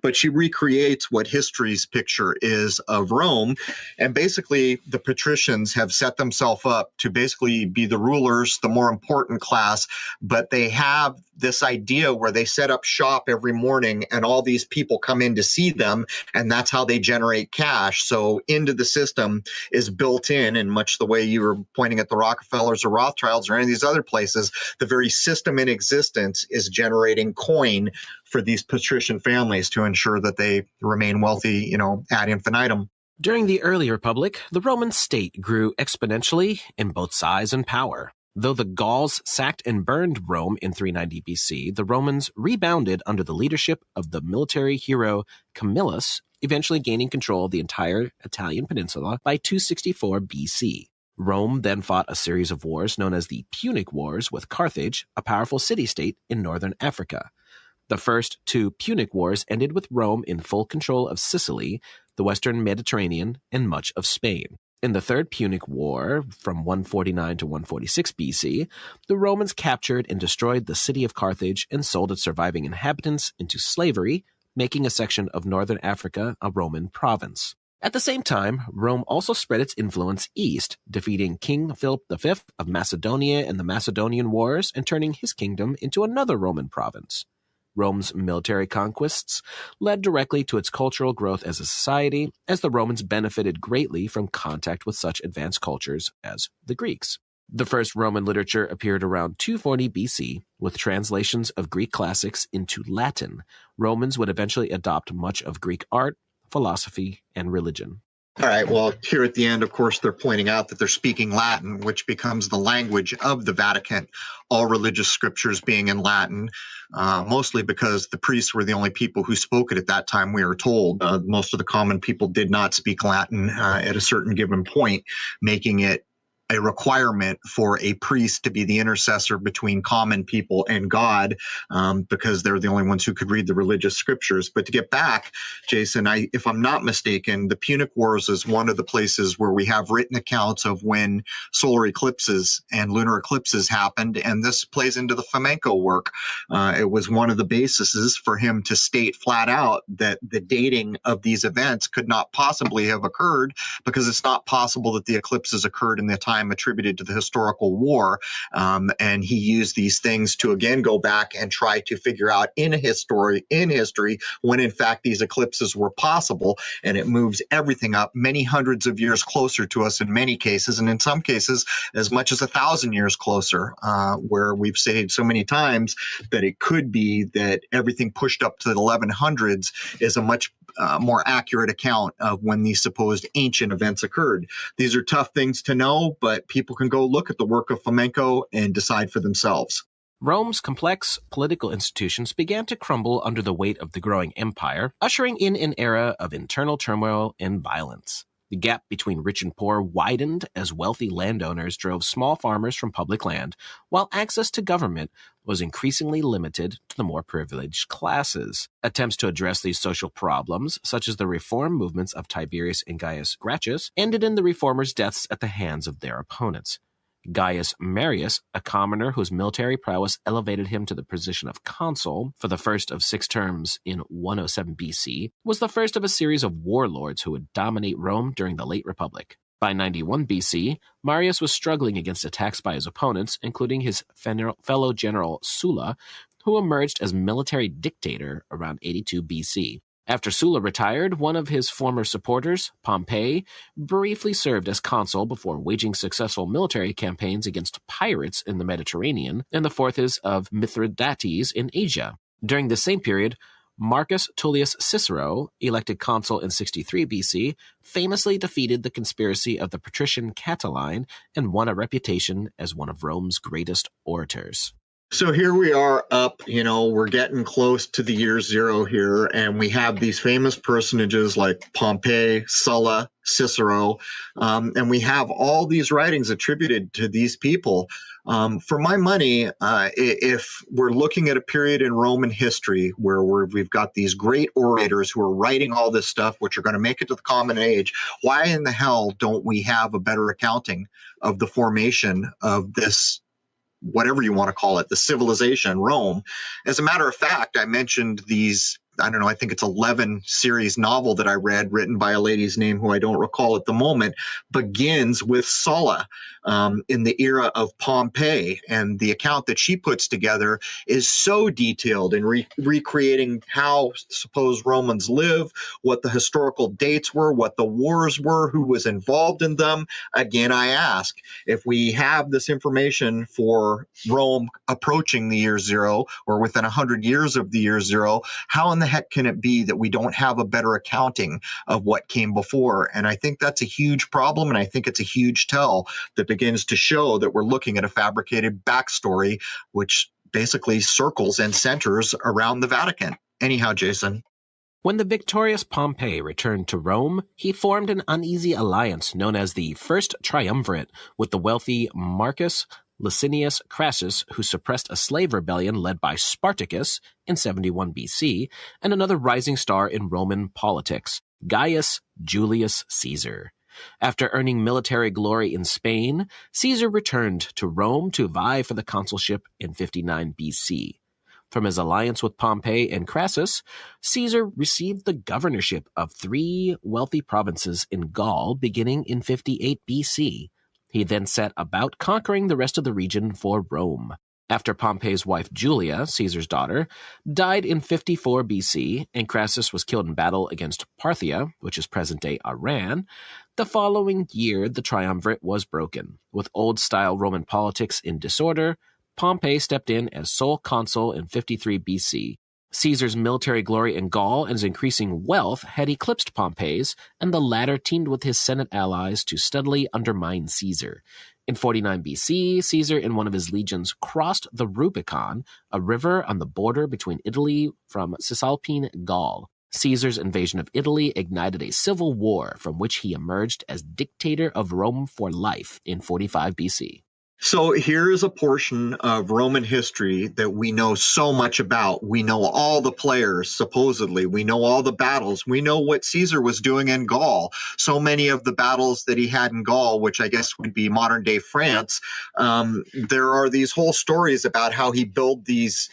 but she recreates what history's picture is of Rome. And basically, the patricians have set themselves up to basically be the rulers, the more important class, but they have this idea where they set up shop every morning and all these people come in to see them, and that's how they generate cash. So into the system is built in, and much the way you were pointing at the Rockefellers or Rothschilds or any of these other places, the very system in existence is generating coin for these patrician families to ensure that they remain wealthy, ad infinitum.
During the early Republic, the Roman state grew exponentially in both size and power. Though the Gauls sacked and burned Rome in 390 BC, the Romans rebounded under the leadership of the military hero Camillus, eventually gaining control of the entire Italian peninsula by 264 BC. Rome then fought a series of wars known as the Punic Wars with Carthage, a powerful city-state in northern Africa. The first two Punic Wars ended with Rome in full control of Sicily, the western Mediterranean, and much of Spain. In the Third Punic War, from 149 to 146 BC, the Romans captured and destroyed the city of Carthage and sold its surviving inhabitants into slavery, making a section of northern Africa a Roman province. At the same time, Rome also spread its influence east, defeating King Philip V of Macedonia in the Macedonian Wars and turning his kingdom into another Roman province. Rome's military conquests led directly to its cultural growth as a society, as the Romans benefited greatly from contact with such advanced cultures as the Greeks. The first Roman literature appeared around 240 BC, with translations of Greek classics into Latin. Romans would eventually adopt much of Greek art, philosophy, and religion.
All right. Well, here at the end, of course, they're pointing out that they're speaking Latin, which becomes the language of the Vatican, all religious scriptures being in Latin, mostly because the priests were the only people who spoke it at that time, we are told. Most of the common people did not speak Latin at a certain given point, making it a requirement for a priest to be the intercessor between common people and God, because they're the only ones who could read the religious scriptures. But to get back, Jason, if I'm not mistaken, the Punic Wars is one of the places where we have written accounts of when solar eclipses and lunar eclipses happened, and this plays into the flamenco work. It was one of the bases for him to state flat out that the dating of these events could not possibly have occurred, because it's not possible that the eclipses occurred in the time attributed to the historical war. And he used these things to again go back and try to figure out in history when in fact these eclipses were possible. And it moves everything up many hundreds of years closer to us in many cases, and in some cases as much as 1,000 years closer, where we've said so many times that it could be that everything pushed up to the 1100s is a much more accurate account of when these supposed ancient events occurred. These are tough things to know, but people can go look at the work of flamenco and decide for themselves.
Rome's complex political institutions began to crumble under the weight of the growing empire, ushering in an era of internal turmoil and violence. The gap between rich and poor widened as wealthy landowners drove small farmers from public land, while access to government was increasingly limited to the more privileged classes. Attempts to address these social problems, such as the reform movements of Tiberius and Gaius Gracchus, ended in the reformers' deaths at the hands of their opponents. Gaius Marius, a commoner whose military prowess elevated him to the position of consul for the first of 6 terms in 107 BC, was the first of a series of warlords who would dominate Rome during the late Republic. By 91 BC, Marius was struggling against attacks by his opponents, including his fellow general Sulla, who emerged as military dictator around 82 BC. After Sulla retired, one of his former supporters, Pompey, briefly served as consul before waging successful military campaigns against pirates in the Mediterranean and the forces of Mithridates in Asia. During the same period, Marcus Tullius Cicero, elected consul in 63 BC, famously defeated the conspiracy of the patrician Catiline and won a reputation as one of Rome's greatest orators.
So here we are we're getting close to the year 0 here, and we have these famous personages like Pompey, Sulla, Cicero, and we have all these writings attributed to these people. For my money, if we're looking at a period in Roman history where we've got these great orators who are writing all this stuff, which are going to make it to the common age, why in the hell don't we have a better accounting of the formation of this, whatever you want to call it, the civilization, Rome? As a matter of fact, I mentioned these, I think it's 11 series novel that I read, written by a lady's name who I don't recall at the moment, begins with Sulla in the era of Pompey. And the account that she puts together is so detailed in recreating how supposed Romans live, what the historical dates were, what the wars were, who was involved in them. Again, I ask, if we have this information for Rome approaching the year 0 or within 100 years of the year 0, how in the heck can it be that we don't have a better accounting of what came before? And I think that's a huge problem, and I think it's a huge tell that begins to show that we're looking at a fabricated backstory, which basically circles and centers around the Vatican. Anyhow, Jason.
When the victorious Pompey returned to Rome, he formed an uneasy alliance known as the First Triumvirate with the wealthy Marcus Licinius Crassus, who suppressed a slave rebellion led by Spartacus in 71 BC, and another rising star in Roman politics, Gaius Julius Caesar. After earning military glory in Spain, Caesar returned to Rome to vie for the consulship in 59 BC. From his alliance with Pompey and Crassus, Caesar received the governorship of 3 wealthy provinces in Gaul beginning in 58 BC. He then set about conquering the rest of the region for Rome. After Pompey's wife Julia, Caesar's daughter, died in 54 BC, and Crassus was killed in battle against Parthia, which is present-day Iran, the following year the triumvirate was broken. With old-style Roman politics in disorder, Pompey stepped in as sole consul in 53 BC. Caesar's military glory in Gaul and his increasing wealth had eclipsed Pompey's, and the latter teamed with his Senate allies to steadily undermine Caesar. In 49 BC, Caesar and one of his legions crossed the Rubicon, a river on the border between Italy from Cisalpine Gaul. Caesar's invasion of Italy ignited a civil war from which he emerged as dictator of Rome for life in 45 BC.
So here is a portion of Roman history that we know so much about. We know all the players, supposedly. We know all the battles. We know what Caesar was doing in Gaul. So many of the battles that he had in Gaul, which I guess would be modern-day France, there are these whole stories about how he built these,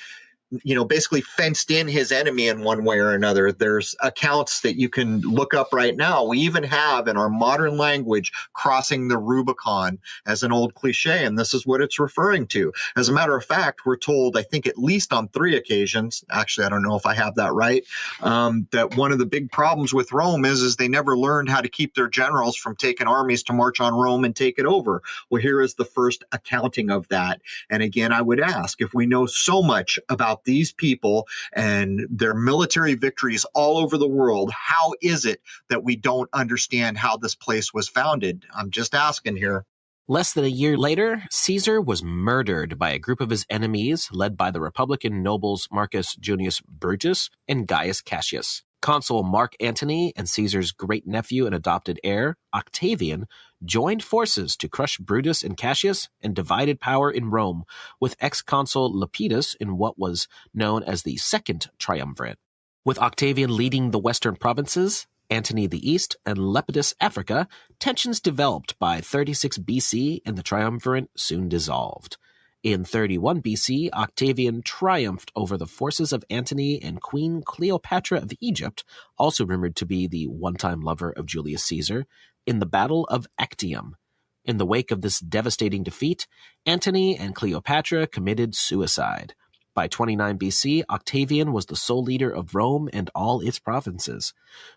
basically fenced in his enemy in one way or another. There's accounts that you can look up right now. We even have in our modern language crossing the Rubicon as an old cliche, and this is what it's referring to. As a matter of fact, we're told, I think at least on 3 occasions, actually I don't know if I have that right, that one of the big problems with Rome is they never learned how to keep their generals from taking armies to march on Rome and take it over. Well, here is the first accounting of that. And again, I would ask, if we know so much about these people and their military victories all over the world, how is it that we don't understand how this place was founded? I'm just asking here.
Less than a year later, Caesar was murdered by a group of his enemies led by the Republican nobles Marcus Junius Brutus and Gaius Cassius. Consul Mark Antony and Caesar's great-nephew and adopted heir, Octavian, joined forces to crush Brutus and Cassius and divided power in Rome, with ex-consul Lepidus in what was known as the Second Triumvirate. With Octavian leading the western provinces, Antony the East, and Lepidus Africa, tensions developed by 36 BC and the triumvirate soon dissolved. In 31 BC, Octavian triumphed over the forces of Antony and Queen Cleopatra of Egypt, also rumored to be the one-time lover of Julius Caesar, in the Battle of Actium. In the wake of this devastating defeat, Antony and Cleopatra committed suicide. By 29 BC, Octavian was the sole leader of Rome and all its provinces.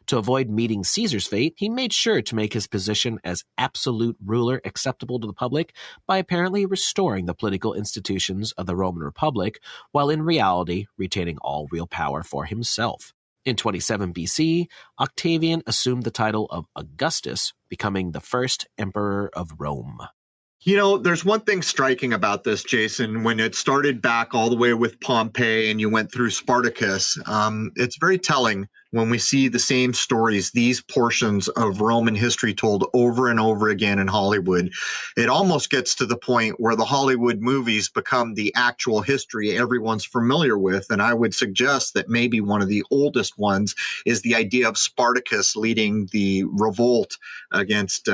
To avoid meeting Caesar's fate, he made sure to make his position as absolute ruler acceptable to the public by apparently restoring the political institutions of the Roman Republic, while in reality retaining all real power for himself. In 27 BC, Octavian assumed the title of Augustus, becoming the first emperor of Rome.
You know, there's one thing striking about this, Jason, when it started back all the way with Pompey and you went through Spartacus. It's very telling when we see the same stories, these portions of Roman history told over and over again in Hollywood. It almost gets to the point where the Hollywood movies become the actual history everyone's familiar with. And I would suggest that maybe one of the oldest ones is the idea of Spartacus leading the revolt against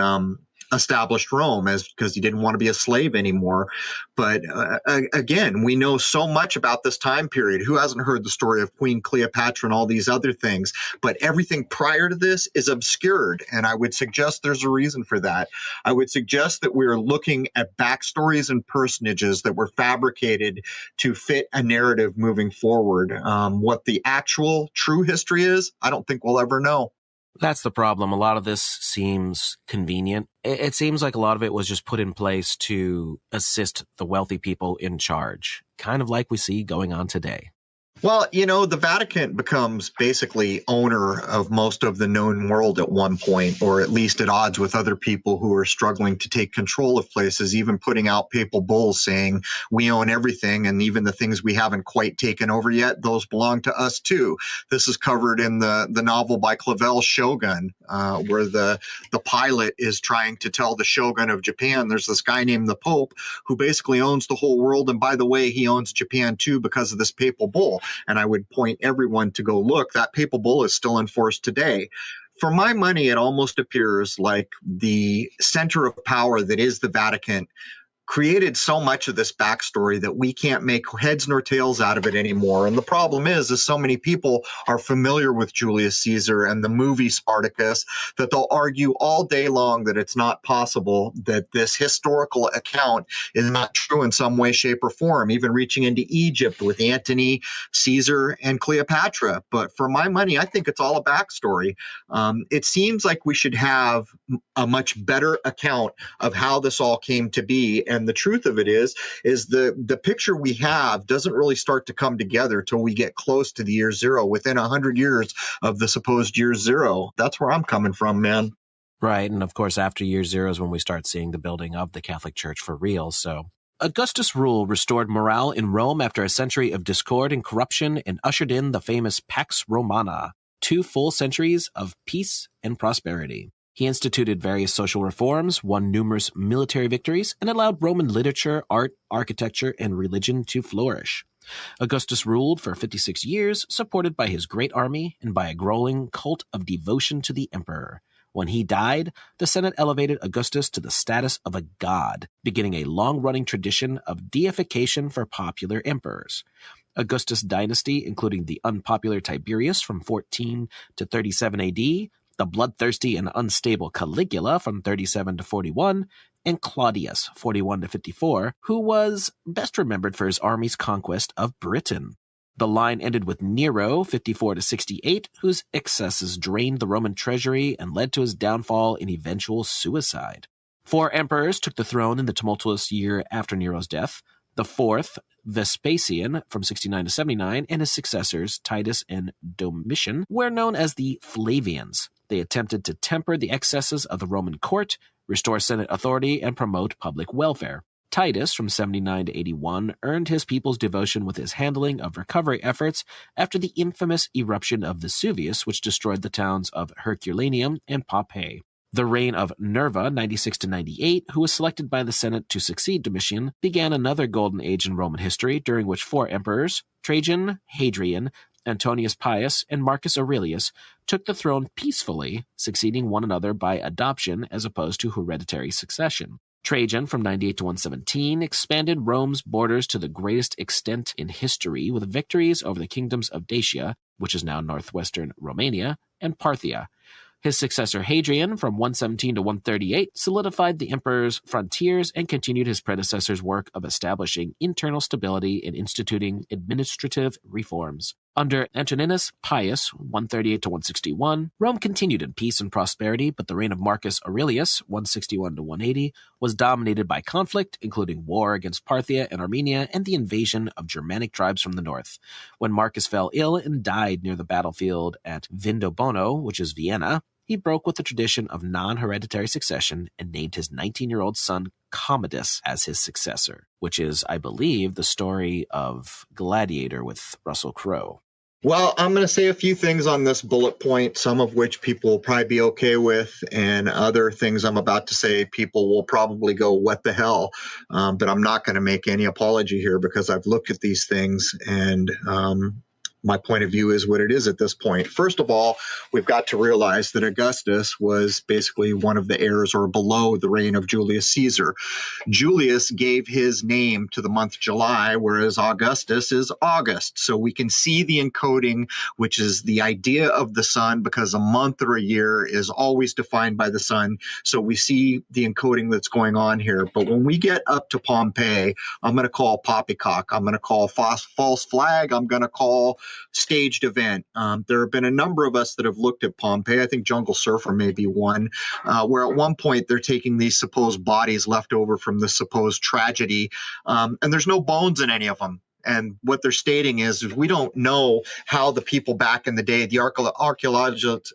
established Rome, as because he didn't want to be a slave anymore. But again, we know so much about this time period. Who hasn't heard the story of Queen Cleopatra and all these other things? But everything prior to this is obscured. And I would suggest there's a reason for that. I would suggest that we're looking at backstories and personages that were fabricated to fit a narrative moving forward. What the actual true history is, I don't think we'll ever know.
That's the problem. A lot of this seems convenient. It seems like a lot of it was just put in place to assist the wealthy people in charge, kind of like we see going on today.
Well, you know, the Vatican becomes basically owner of most of the known world at one point, or at least at odds with other people who are struggling to take control of places, even putting out papal bulls saying we own everything, and even the things we haven't quite taken over yet, those belong to us too. This is covered in the novel by Clavel, Shogun, where the pilot is trying to tell the shogun of Japan, there's this guy named the Pope who basically owns the whole world, and by the way, he owns Japan too because of this papal bull. And I would point everyone to go look. That papal bull is still in force today. For my money, it almost appears like the center of power that is the Vatican created so much of this backstory that we can't make heads nor tails out of it anymore. And the problem is so many people are familiar with Julius Caesar and the movie Spartacus that they'll argue all day long that it's not possible that this historical account is not true in some way, shape, or form, even reaching into Egypt with Antony, Caesar, and Cleopatra. But for my money, I think it's all a backstory. It seems like we should have a much better account of how this all came to be. And the truth of it is the picture we have doesn't really start to come together till we get close to the year zero, within 100 years of the supposed year zero. That's where I'm coming from, man.
Right. And of course, after year zero is when we start seeing the building of the Catholic Church for real. So Augustus' rule restored morale in Rome after a century of discord and corruption and ushered in the famous Pax Romana, 2 full centuries of peace and prosperity. He instituted various social reforms, won numerous military victories, and allowed Roman literature, art, architecture, and religion to flourish. Augustus ruled for 56 years, supported by his great army and by a growing cult of devotion to the emperor. When he died, the Senate elevated Augustus to the status of a god, beginning a long-running tradition of deification for popular emperors. Augustus' dynasty, including the unpopular Tiberius from 14 to 37 AD, the bloodthirsty and unstable Caligula from 37 to 41, and Claudius, 41 to 54, who was best remembered for his army's conquest of Britain. The line ended with Nero, 54 to 68, whose excesses drained the Roman treasury and led to his downfall and eventual suicide. 4 emperors took the throne in the tumultuous year after Nero's death. The 4th, Vespasian, from 69 to 79, and his successors, Titus and Domitian, were known as the Flavians. They attempted to temper the excesses of the Roman court, restore Senate authority, and promote public welfare. Titus, from 79 to 81, earned his people's devotion with his handling of recovery efforts after the infamous eruption of Vesuvius, which destroyed the towns of Herculaneum and Pompeii. The reign of Nerva, 96 to 98, who was selected by the Senate to succeed Domitian, began another golden age in Roman history, during which 4 emperors, Trajan, Hadrian, Antonius Pius, and Marcus Aurelius, took the throne peacefully, succeeding one another by adoption as opposed to hereditary succession. Trajan, from 98 to 117, expanded Rome's borders to the greatest extent in history with victories over the kingdoms of Dacia, which is now northwestern Romania, and Parthia. His successor Hadrian, from 117 to 138, solidified the emperor's frontiers and continued his predecessor's work of establishing internal stability and instituting administrative reforms. Under Antoninus Pius, 138 to 161, Rome continued in peace and prosperity, but the reign of Marcus Aurelius, 161 to 180, was dominated by conflict, including war against Parthia and Armenia and the invasion of Germanic tribes from the north. When Marcus fell ill and died near the battlefield at Vindobona, which is Vienna, he broke with the tradition of non-hereditary succession and named his 19-year-old son Commodus as his successor, which is, I believe, the story of Gladiator with Russell Crowe.
Well, I'm going to say a few things on this bullet point, some of which people will probably be okay with, and other things I'm about to say people will probably go, what the hell? But I'm not going to make any apology here because I've looked at these things and my point of view is what it is at this point. First of all, we've got to realize that Augustus was basically one of the heirs or below the reign of Julius Caesar. Julius gave his name to the month July, whereas Augustus is August. So we can see the encoding, which is the idea of the sun, because a month or a year is always defined by the sun. So we see the encoding that's going on here. But when we get up to Pompeii, I'm going to call poppycock. I'm going to call false flag. I'm going to call staged event. There have been a number of us that have looked at Pompeii. I think Jungle Surfer may be one, where at one point they're taking these supposed bodies left over from the supposed tragedy, and there's no bones in any of them. And what they're stating is we don't know how the people back in the day, the archaeologists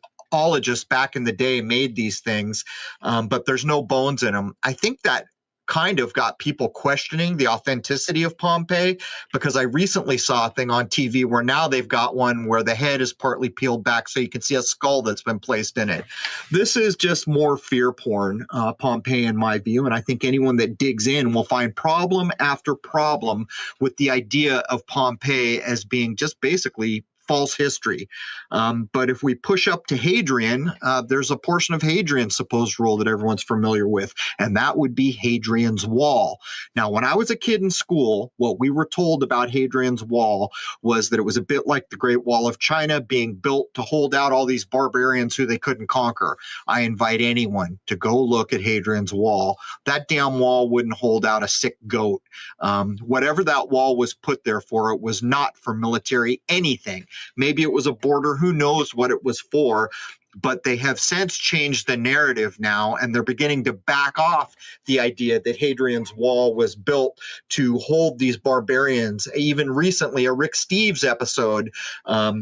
back in the day made these things, but there's no bones in them. I think that kind of got people questioning the authenticity of Pompeii, because I recently saw a thing on TV where now they've got one where the head is partly peeled back so you can see a skull that's been placed in it. This is just more fear porn, Pompeii, in my view, and I think anyone that digs in will find problem after problem with the idea of Pompeii as being just basically false history. But if we push up to Hadrian, there's a portion of Hadrian's supposed role that everyone's familiar with, and that would be Hadrian's Wall. Now, when I was a kid in school, what we were told about Hadrian's Wall was that it was a bit like the Great Wall of China being built to hold out all these barbarians who they couldn't conquer. I invite anyone to go look at Hadrian's Wall. That damn wall wouldn't hold out a sick goat. Whatever that wall was put there for, it was not for military anything. Maybe it was a border. Who knows what it was for? But they have since changed the narrative now, and they're beginning to back off the idea that Hadrian's Wall was built to hold these barbarians. Even recently, a Rick Steves episode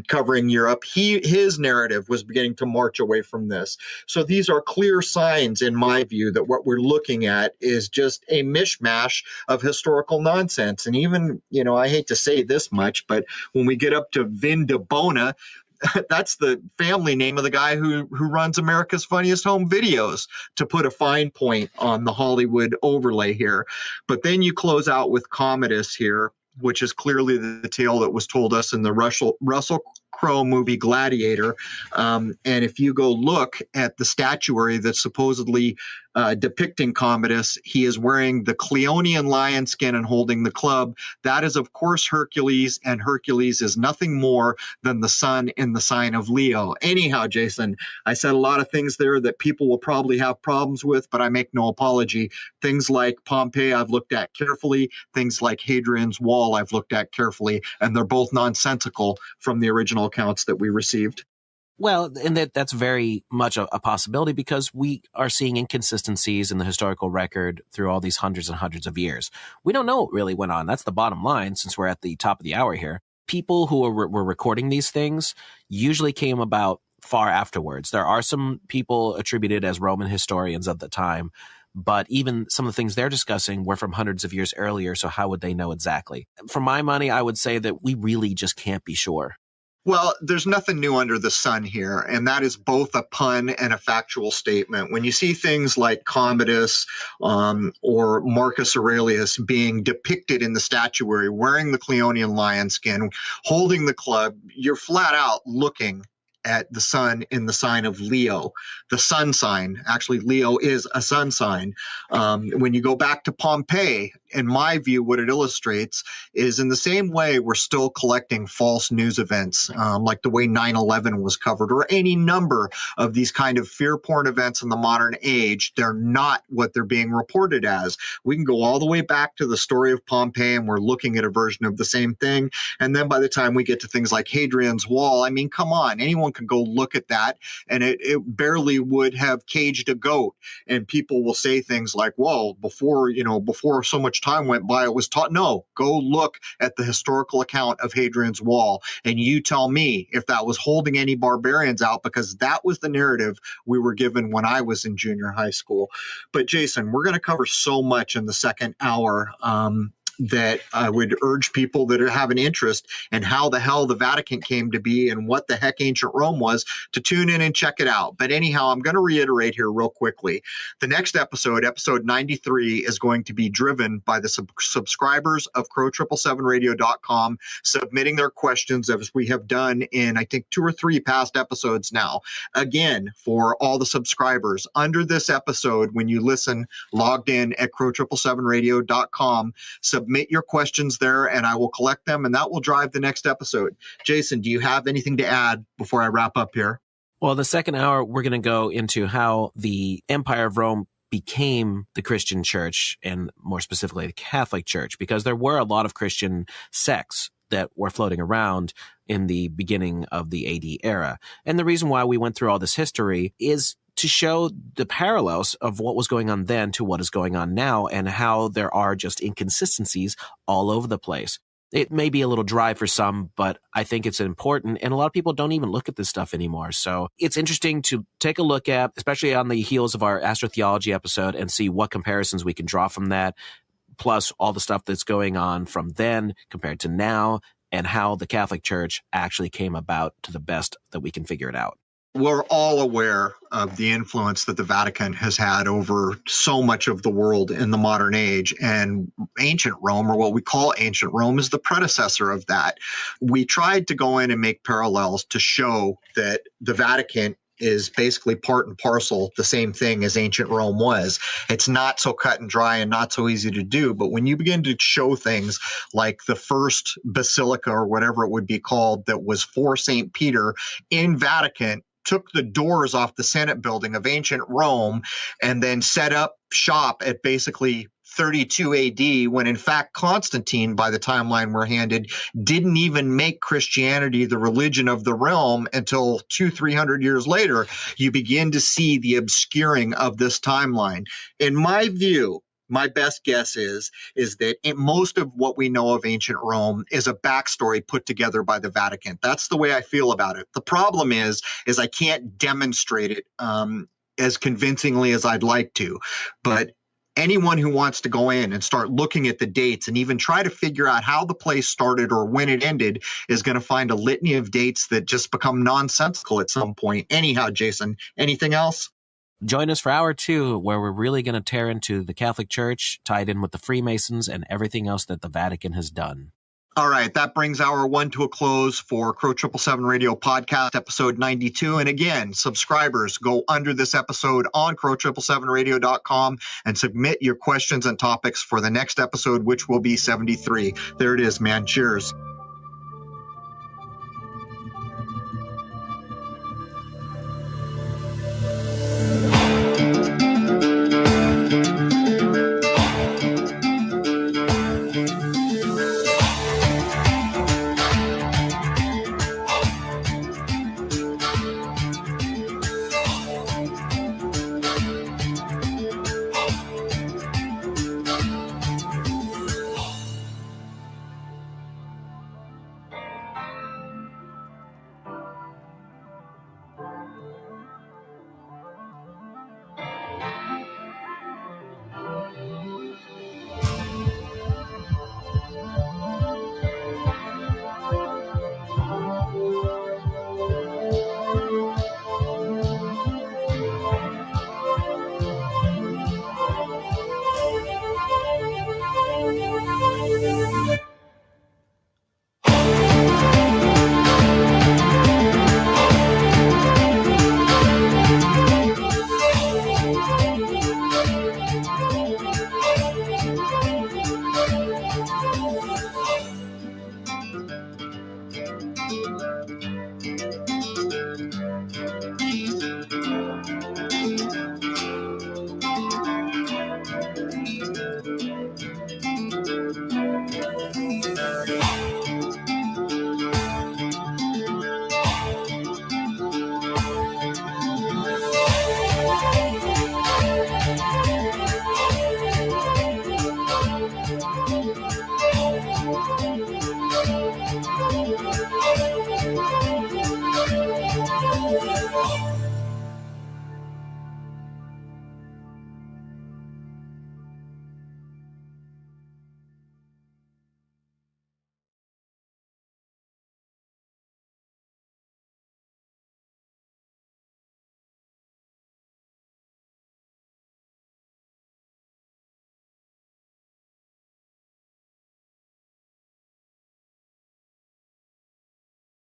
covering Europe, his narrative was beginning to march away from this. So these are clear signs, in my view, that what we're looking at is just a mishmash of historical nonsense. And even, I hate to say this much, but when we get up to Vindobona, that's the family name of the guy who runs America's Funniest Home Videos, to put a fine point on the Hollywood overlay here. But then you close out with Commodus here, which is clearly the tale that was told us in the Russell Crowe movie Gladiator. And if you go look at the statuary that's supposedly depicting Commodus, he is wearing the Cleonian lion skin and holding the club. That is, of course, Hercules, and Hercules is nothing more than the sun in the sign of Leo. Anyhow, Jason, I said a lot of things there that people will probably have problems with, but I make no apology. Things like Pompeii I've looked at carefully. Things like Hadrian's Wall I've looked at carefully, and they're both nonsensical from the original accounts that we received.
Well, and that's very much a possibility, because we are seeing inconsistencies in the historical record through all these hundreds and hundreds of years. We don't know what really went on. That's the bottom line, since we're at the top of the hour here. People who were recording these things usually came about far afterwards. There are some people attributed as Roman historians of the time, but even some of the things they're discussing were from hundreds of years earlier, so how would they know exactly? For my money, I would say that we really just can't be sure.
Well, there's nothing new under the sun here, and that is both a pun and a factual statement. When you see things like Commodus or Marcus Aurelius being depicted in the statuary wearing the Cleonian lion skin, holding the club, you're flat out looking at the sun in the sign of Leo, the sun sign. Actually, Leo is a sun sign. When you go back to Pompeii, in my view, what it illustrates is in the same way we're still collecting false news events, like the way 9/11 was covered, or any number of these kind of fear porn events in the modern age. They're not what they're being reported as. We can go all the way back to the story of Pompeii, and we're looking at a version of the same thing. And then by the time we get to things like Hadrian's Wall, I mean, come on, anyone could go look at that, and it barely would have caged a goat. And people will say things like, well, before so much time went by, it was taught. No, go look at the historical account of Hadrian's Wall, and you tell me if that was holding any barbarians out, because that was the narrative we were given when I was in junior high school. But Jason, we're going to cover so much in the second hour. That I would urge people that have an interest in how the hell the Vatican came to be and what the heck ancient Rome was to tune in and check it out. But anyhow, I'm going to reiterate here real quickly. The next episode, episode 93, is going to be driven by the subscribers of crow777radio.com submitting their questions, as we have done in, I think, 2 or 3 past episodes now. Again, for all the subscribers, under this episode, when you listen logged in at crow777radio.com, submit your questions there, and I will collect them, and that will drive the next episode. Jason, do you have anything to add before I wrap up here?
Well, the second hour, we're going to go into how the Empire of Rome became the Christian church, and more specifically, the Catholic Church, because there were a lot of Christian sects that were floating around in the beginning of the AD era. And the reason why we went through all this history is to show the parallels of what was going on then to what is going on now, and how there are just inconsistencies all over the place. It may be a little dry for some, but I think it's important. And a lot of people don't even look at this stuff anymore. So it's interesting to take a look at, especially on the heels of our astrotheology episode, and see what comparisons we can draw from that, plus all the stuff that's going on from then compared to now, and how the Catholic Church actually came about to the best that we can figure it out.
We're all aware of the influence that the Vatican has had over so much of the world in the modern age. And ancient Rome, or what we call ancient Rome, is the predecessor of that. We tried to go in and make parallels to show that the Vatican is basically part and parcel the same thing as ancient Rome was. It's not so cut and dry and not so easy to do. But when you begin to show things like the first basilica, or whatever it would be called, that was for St. Peter in Vatican, took the doors off the Senate building of ancient Rome, and then set up shop at basically 32 AD, when in fact Constantine, by the timeline we're handed, didn't even make Christianity the religion of the realm until 200-300 years later. You begin to see the obscuring of this timeline. In my view, my best guess is that most of what we know of ancient Rome is a backstory put together by the Vatican. That's the way I feel about it. The problem is I can't demonstrate it as convincingly as I'd like to. But anyone who wants to go in and start looking at the dates and even try to figure out how the place started or when it ended is going to find a litany of dates that just become nonsensical at some point. Anyhow, Jason, anything else?
Join us for hour 2, where we're really going to tear into the Catholic Church, tied in with the Freemasons and everything else that the Vatican has done.
All right, that brings hour 1 to a close for Crow 777 Radio Podcast, episode 92. And again, subscribers, go under this episode on crow777radio.com and submit your questions and topics for the next episode, which will be 73. There it is, man. Cheers.